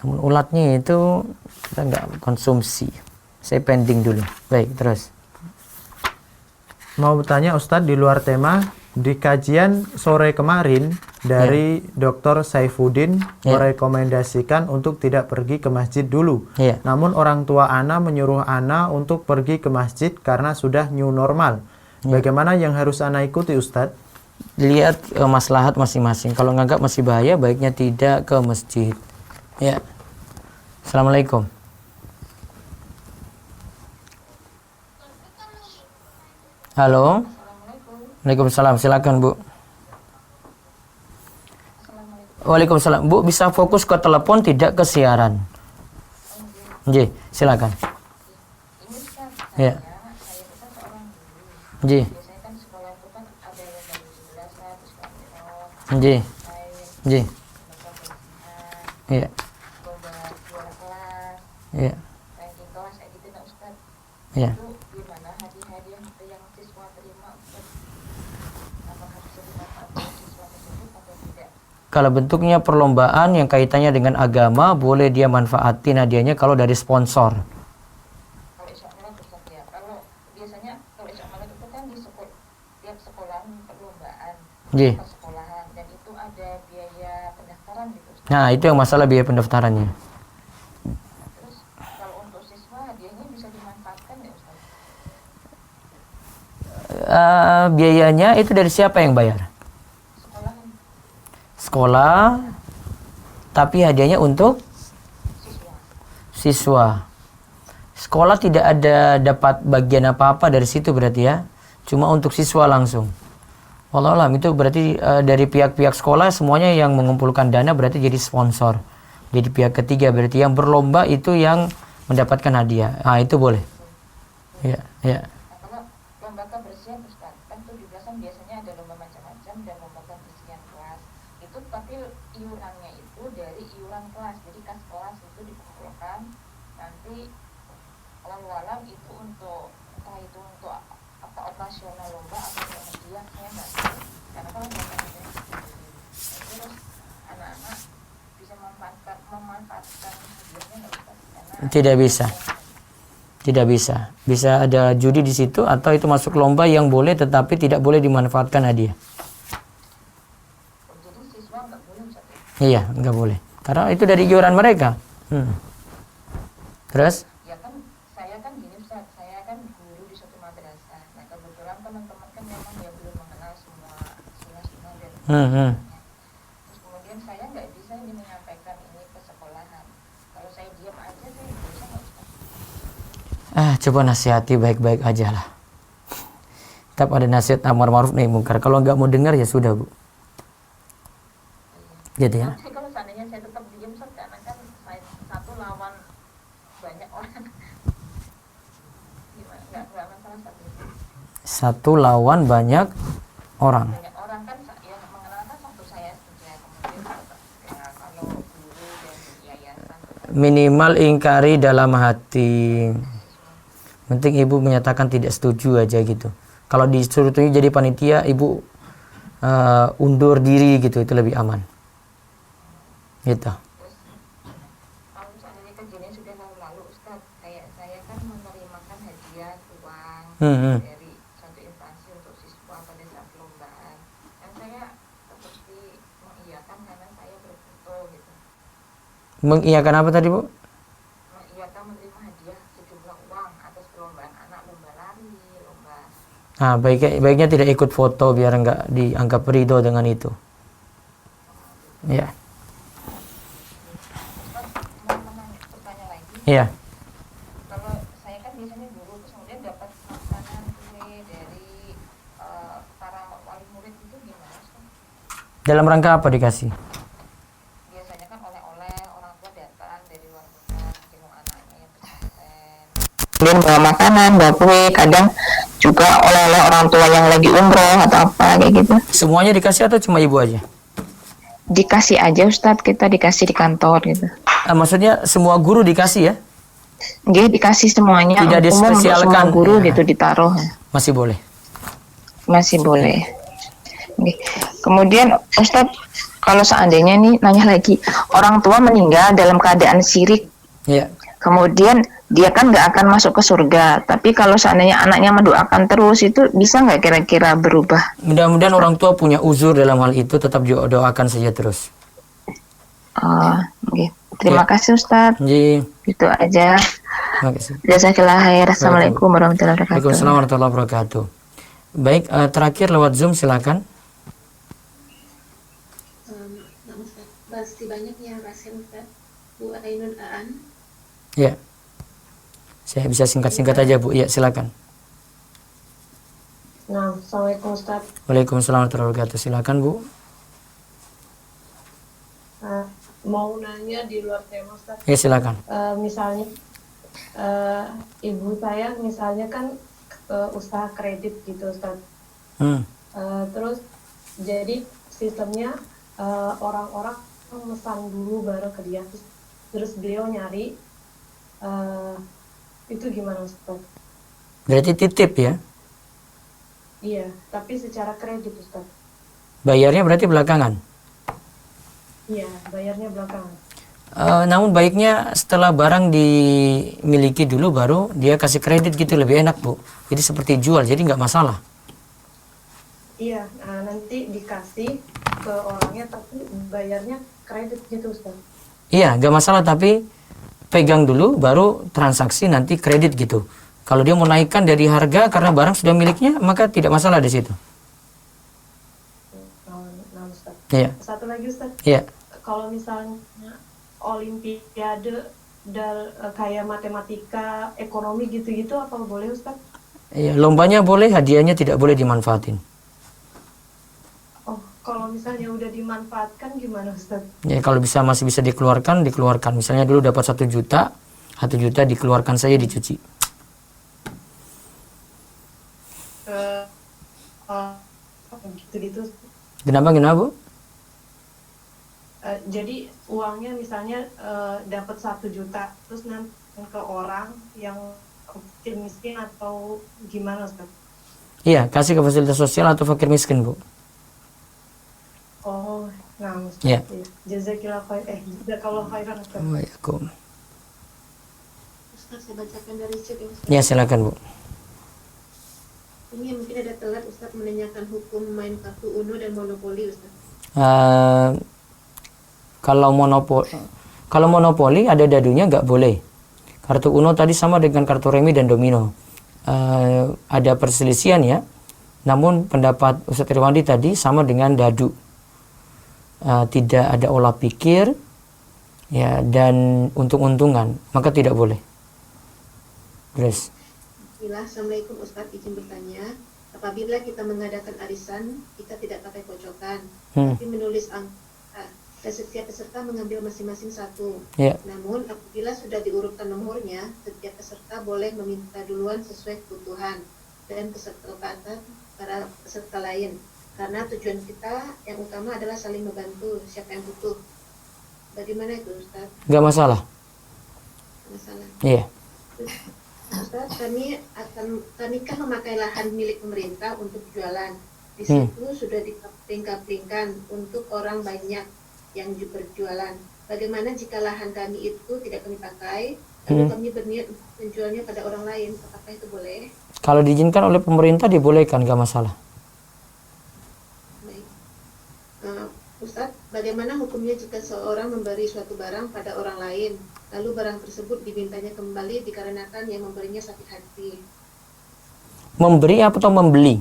Namun ulatnya itu kita nggak konsumsi. Saya pending dulu. Baik, terus. Mau bertanya Ustadz di luar tema, di kajian sore kemarin dari Dr. Saifuddin merekomendasikan untuk tidak pergi ke masjid dulu. Iya. Namun orang tua Ana menyuruh Ana untuk pergi ke masjid karena sudah new normal. Bagaimana yang harus Ana ikuti Ustadz? Lihat maslahat masing-masing. Kalau nganggap masih bahaya, baiknya tidak ke masjid. Ya. Assalamualaikum. Halo. Waalaikumsalam. Silakan Bu. Waalaikumsalam. Bu, bisa fokus ke telepon, tidak ke siaran. Ji, silakan. Ya. Ji. Ji. Ji. Iya. Iya. Iya. Kalau bentuknya perlombaan yang kaitannya dengan agama, boleh dia manfaatin hadiahnya kalau dari sponsor. Kalau Isya Maulid Ustaz ya, kalau biasanya kalau Isya Maulid itu kan di tiap sekolahan perlombaan per sekolahan, dan itu ada biaya pendaftaran gitu Ustaz. Nah, itu yang masalah biaya pendaftarannya. Terus kalau untuk siswa hadiahnya bisa dimanfaatkan ya Ustaz? Biayanya itu dari siapa yang bayar? Sekolah, tapi hadiahnya untuk siswa. Sekolah tidak ada dapat bagian apa-apa dari situ berarti ya, cuma untuk siswa langsung. Wallahu a'lam, itu berarti dari pihak-pihak sekolah semuanya yang mengumpulkan dana berarti jadi sponsor. Jadi pihak ketiga berarti yang berlomba itu yang mendapatkan hadiah. Ah, itu boleh. Ya, ya. Nah, kalau lomba kebersihan Ustaz, kan 17-an biasanya ada lomba macam-macam dan lomba kebersihan kelas. Itu tapi iurannya itu dari iuran kelas, jadi kas kelas itu dikumpulkan, nanti lalu alam itu untuk entah itu untuk apa operasional lomba atau untuk hadiah saya nggak tahu, karena kalau lomba hadiah terus anak-anak bisa memanfaatkan hadiahnya nggak Ustaz? Karena Tidak bisa. Tidak bisa. Bisa ada judi di situ atau itu masuk lomba yang boleh tetapi tidak boleh dimanfaatkan hadiah. jadi siswa nggak boleh Ustaz ya? Iya, nggak boleh. Karena itu dari iuran mereka. Terus? Ya kan saya kan gini Ustaz, saya kan guru di suatu madrasah. Nah kebetulan teman-teman kan memang ya belum mengenal semua sunnah-sunnah dan terus kemudian saya nggak bisa ini menyampaikan ini ke sekolahan. Kalau saya diam aja saya bisa nggak Ustaz? Coba nasihati baik-baik aja lah. Tetap ada nasihat amar ma'ruf nahi mungkar. Kalau nggak mau dengar ya sudah Bu. Gitu ya. Tapi kalau seandainya saya tetap diam Ustaz, karena kan saya satu lawan banyak orang. Gimana? Nggak masalah Ustaz. Satu lawan banyak orang. Banyak orang kan yang mengenal kan satu saya saja, kemudian ya, kalau guru dan yayasan Minimal ingkari dalam hati. Penting ibu menyatakan tidak setuju aja gitu. Kalau disuruh jadi panitia, ibu undur diri gitu, itu lebih aman. Gitu. kalau misalnya kejadian sudah lalu Ustaz, saya kan menerimakan hadiah uang dari satu instansi untuk siswa pada saat perlombaan, dan saya seperti mengiyakan karena saya berfoto gitu, Mengiyakan apa tadi Bu? mengiyakan menerima hadiah sejumlah uang atas perlombaan anak, lomba lari, lomba. Baiknya tidak ikut foto biar nggak dianggap ridho dengan itu. Ya. Ustaz mau bertanya lagi, Iya. kalau saya kan biasanya guru terus kemudian dapat makanan kue dari para wali murid itu gimana Ustaz? Dalam rangka apa dikasih? Biasanya kan oleh-oleh orang tua datang dari luar kota jenguk anaknya yang pesantren. Kemudian bawa makanan, bawa kue, kadang juga oleh-oleh orang tua yang lagi umroh atau apa kayak gitu. Semuanya dikasih atau cuma ibu aja? Dikasih aja Ustadz, kita dikasih di kantor gitu. Maksudnya semua guru dikasih ya? Nggih, dikasih semuanya Tidak umum untuk semua dispesialkan, guru ya. gitu ditaruh. Masih boleh. Masih boleh. Nggih. Kemudian Ustadz, kalau seandainya nih nanya lagi, orang tua meninggal dalam keadaan syirik, Ya. kemudian dia kan nggak akan masuk ke surga, tapi kalau seandainya anaknya mendoakan terus, itu bisa nggak kira-kira berubah? Mudah-mudahan orang tua punya uzur dalam hal itu, tetap doakan saja terus. Nggih. Terima Ya. kasih Ustadz. Ji, Itu aja. terima kasih. Jazakallah khair. Assalamualaikum warahmatullahi wabarakatuh. Waalaikumsalam warahmatullahi wabarakatuh. Baik, terakhir lewat Zoom silakan. Ustaz, masih banyak yang rasain Ustaz. Bu Ainun Aan. Ya. Saya bisa singkat-singkat aja, Bu. Ya, silakan. Nah, Assalamualaikum Ustaz. Waalaikumsalam warahmatullahi wabarakatuh. Silakan, Bu. Mau nanya di luar tema Ustaz. Ya, silakan. Misalnya ibu saya misalnya kan usaha kredit gitu Ustaz. Terus jadi sistemnya orang-orang memesan dulu baru ke dia, terus beliau nyari, itu gimana Ustaz? Berarti titip ya? Iya, tapi secara kredit Ustaz. Bayarnya berarti belakangan? Iya, bayarnya belakangan. Namun baiknya setelah barang dimiliki dulu baru dia kasih kredit gitu, lebih enak, Bu. Jadi seperti jual, jadi nggak masalah. Iya, nanti dikasih ke orangnya tapi bayarnya kredit gitu Ustaz. Iya, nggak masalah, tapi pegang dulu baru transaksi nanti kredit gitu. Kalau dia mau naikkan dari harga karena barang sudah miliknya, maka tidak masalah di situ. Nah, Ustaz. Iya. Satu lagi Ustaz. Iya. Kalau misalnya olimpiade kayak matematika, ekonomi gitu-gitu apa boleh Ustaz? Iya, lombanya boleh, hadiahnya tidak boleh dimanfaatin. Oh, kalau misalnya udah dimanfaatkan gimana Ustaz? Ya, kalau masih bisa dikeluarkan. Misalnya dulu dapat 1 juta, 1 juta dikeluarkan saja dicuci. Gitu-gitu. Kenapa, Bu? Jadi uangnya misalnya dapat 1 juta, terus nanti ke orang yang miskin atau gimana Ustaz? Iya, kasih ke fasilitas sosial atau fakir miskin, Bu. Oh, nah Ustaz. Iya. Jazakillah khair. Jazakallahu khairan Ustaz. Waalaikumsalam. Ustaz, saya bacakan dari chat ya Ustaz. Ya, silakan, Bu. Ini mungkin ada telat Ustaz menanyakan hukum main kartu Uno dan Monopoli Ustaz. Kalau monopoli ada dadunya nggak boleh. Kartu Uno tadi sama dengan kartu remi dan domino. Ada perselisihan ya. Namun pendapat Ustadz Irwandi tadi sama dengan dadu. Tidak ada olah pikir ya, dan untung-untungan, maka tidak boleh. Terus. Assalamualaikum Ustaz, izin bertanya. Apabila kita mengadakan arisan, kita tidak pakai pocokan, tapi menulis angka. Dan setiap peserta mengambil masing-masing 1. Yeah. Namun apabila sudah diurutkan nomornya, setiap peserta boleh meminta duluan sesuai kebutuhan dan keserpatan para peserta lain. Karena tujuan kita yang utama adalah saling membantu siapa yang butuh. Bagaimana itu Ustaz? Nggak masalah. Masalah. Iya. Ustaz, kami kan memakai lahan milik pemerintah untuk jualan. Di situ sudah dikapling-kaplingkan untuk orang banyak yang berjualan. Bagaimana jika lahan kami itu tidak kami pakai, lalu kami berniat menjualnya pada orang lain, apakah itu boleh? Kalau diizinkan oleh pemerintah dibolehkan, nggak masalah. Baik. Ustaz, bagaimana hukumnya jika seorang memberi suatu barang pada orang lain, lalu barang tersebut dimintanya kembali dikarenakan yang memberinya sakit hati? Memberi atau membeli?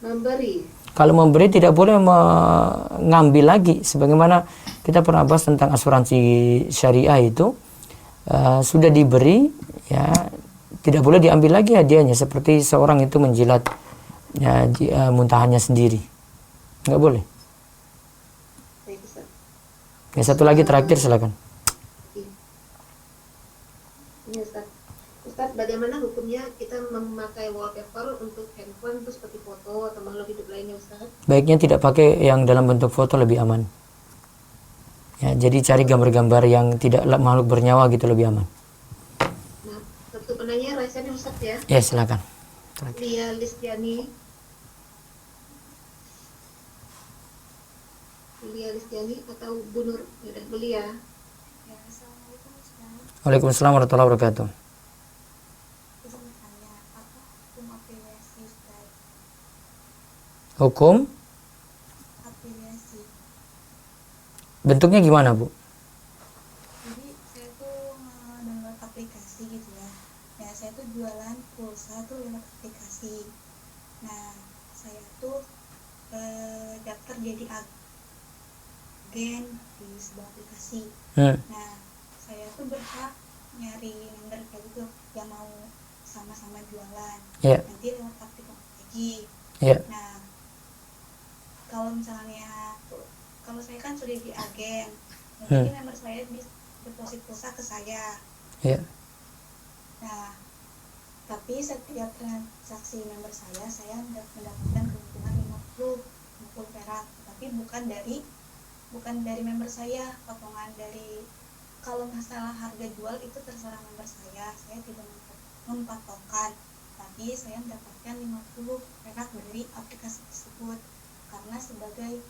Memberi. Kalau memberi tidak boleh mengambil lagi. Sebagaimana kita pernah bahas tentang asuransi syariah itu, sudah diberi, ya tidak boleh diambil lagi hadiahnya. Seperti seorang itu menjilat ya, muntahannya sendiri, nggak boleh. Baik, Ustaz. Ya, satu lagi terakhir, silakan. Ini Ustaz. Ustaz, bagaimana hukumnya kita memakai wallpaper untuk handphone itu seperti foto atau makhluk hidup lainnya Ustaz? Baiknya tidak pakai yang dalam bentuk foto, lebih aman. Ya, jadi cari gambar-gambar yang tidak makhluk bernyawa gitu, lebih aman. Ya, silakan. Lia Listiani. Lia Listiani atau Bu Nur? Ya, Belia. Ya, Assalamualaikum Ustaz. Waalaikumsalam warahmatullahi wabarakatuh. Izin bertanya, apa hukum afiliasi Ustaz? Hukum Afiliasi. bentuknya gimana, Bu? Jadi saya tuh download aplikasi gitu ya. Nah, saya tuh jualan pulsa tuh lewat aplikasi. Nah, saya tuh daftar jadi agen di sebuah aplikasi. Nah, saya tuh berhak nyari member kayak gitu yang mau sama-sama jualan. Iya. Nanti lewat aplikasi. Iya. Nah, kalau misalnya kalau saya kan sudah di agen, jadi member saya bisa deposit pulsa ke saya. Iya. Nah, tapi setiap transaksi member saya mendapatkan keuntungan 50 perak, tapi bukan dari member saya, potongan dari, kalau masalah harga jual itu terserah member saya tidak mempatokkan, tapi saya mendapatkan 50 perak dari aplikasi tersebut karena sebagai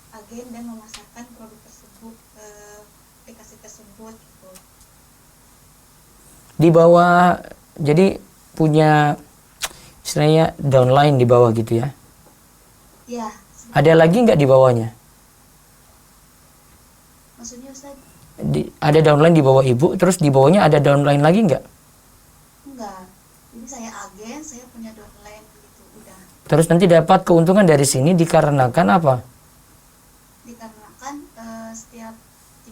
agen dan memasarkan produk tersebut ke aplikasi tersebut gitu. Di bawah, jadi punya istilahnya downline di bawah gitu ya. Ya, Ada lagi nggak di bawahnya? maksudnya Ustaz? Ada downline di bawah ibu, terus di bawahnya ada downline lagi nggak? Enggak, jadi saya agen, saya punya downline gitu, udah. Terus nanti dapat keuntungan dari sini dikarenakan apa? Dikarenakan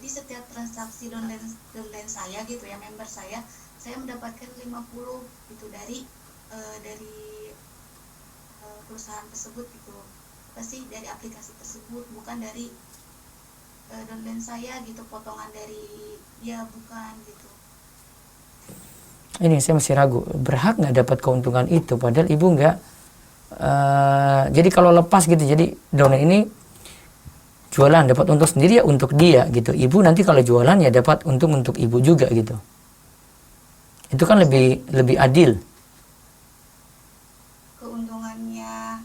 setiap transaksi downline saya gitu ya, member saya mendapatkan 50 gitu dari perusahaan tersebut gitu, pasti dari aplikasi tersebut, bukan dari downline saya gitu, potongan dari dia bukan gitu. Ini saya masih ragu, berhak nggak dapat keuntungan itu padahal ibu nggak. Jadi kalau lepas gitu, jadi downline ini jualan dapat untung sendiri ya untuk dia gitu. Ibu nanti kalau jualan ya dapat untung untuk ibu juga gitu. Itu kan lebih adil. Keuntungannya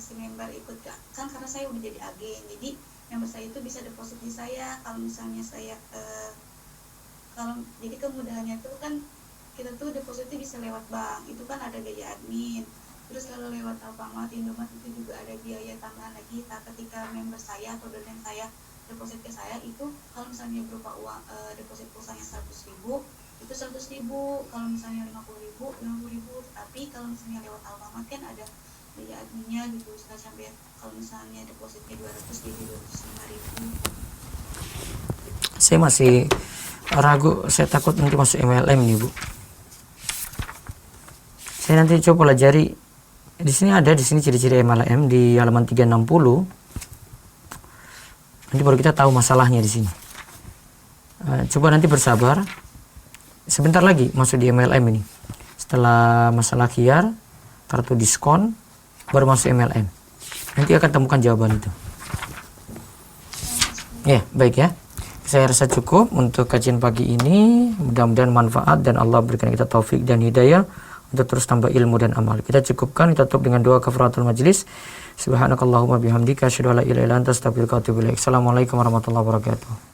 si member ikut kan karena saya udah jadi agen, jadi member saya itu bisa deposit di saya. Kalau misalnya saya jadi kemudahannya itu kan kita tuh depositnya bisa lewat bank, itu kan ada biaya admin. Terus kalau lewat Alfamart, Indomaret itu juga ada biaya tambahan lagi. Ketika member saya atau downline saya deposit ke saya, itu kalau misalnya berupa uang deposit pulsanya 100.000, itu 100.000. Kalau misalnya 50.000. Tapi kalau misalnya lewat Alfamart kan ada biaya adminnya gitu, sampai kalau misalnya depositnya 200 jadi 205.000. Saya masih ragu, saya takut nanti masuk MLM nih Bu. Saya nanti coba pelajari. Di sini ciri-ciri MLM di halaman 360. Nanti baru kita tahu masalahnya di sini. Coba nanti bersabar. Sebentar lagi masuk di MLM ini. Setelah masalah KIAR, kartu diskon, baru masuk MLM. Nanti akan temukan jawaban itu. Ya, baik ya. Saya rasa cukup untuk kajian pagi ini. Mudah-mudahan manfaat dan Allah berikan kita taufik dan hidayah untuk terus tambah ilmu dan amal. Kita cukupkan, kita tutup dengan doa kafaratul majlis. Subhanakallahumma bihamdika asyhadu an la ilaha illa anta astaghfiruka wa atubu ilaik. Assalamualaikum warahmatullahi wabarakatuh.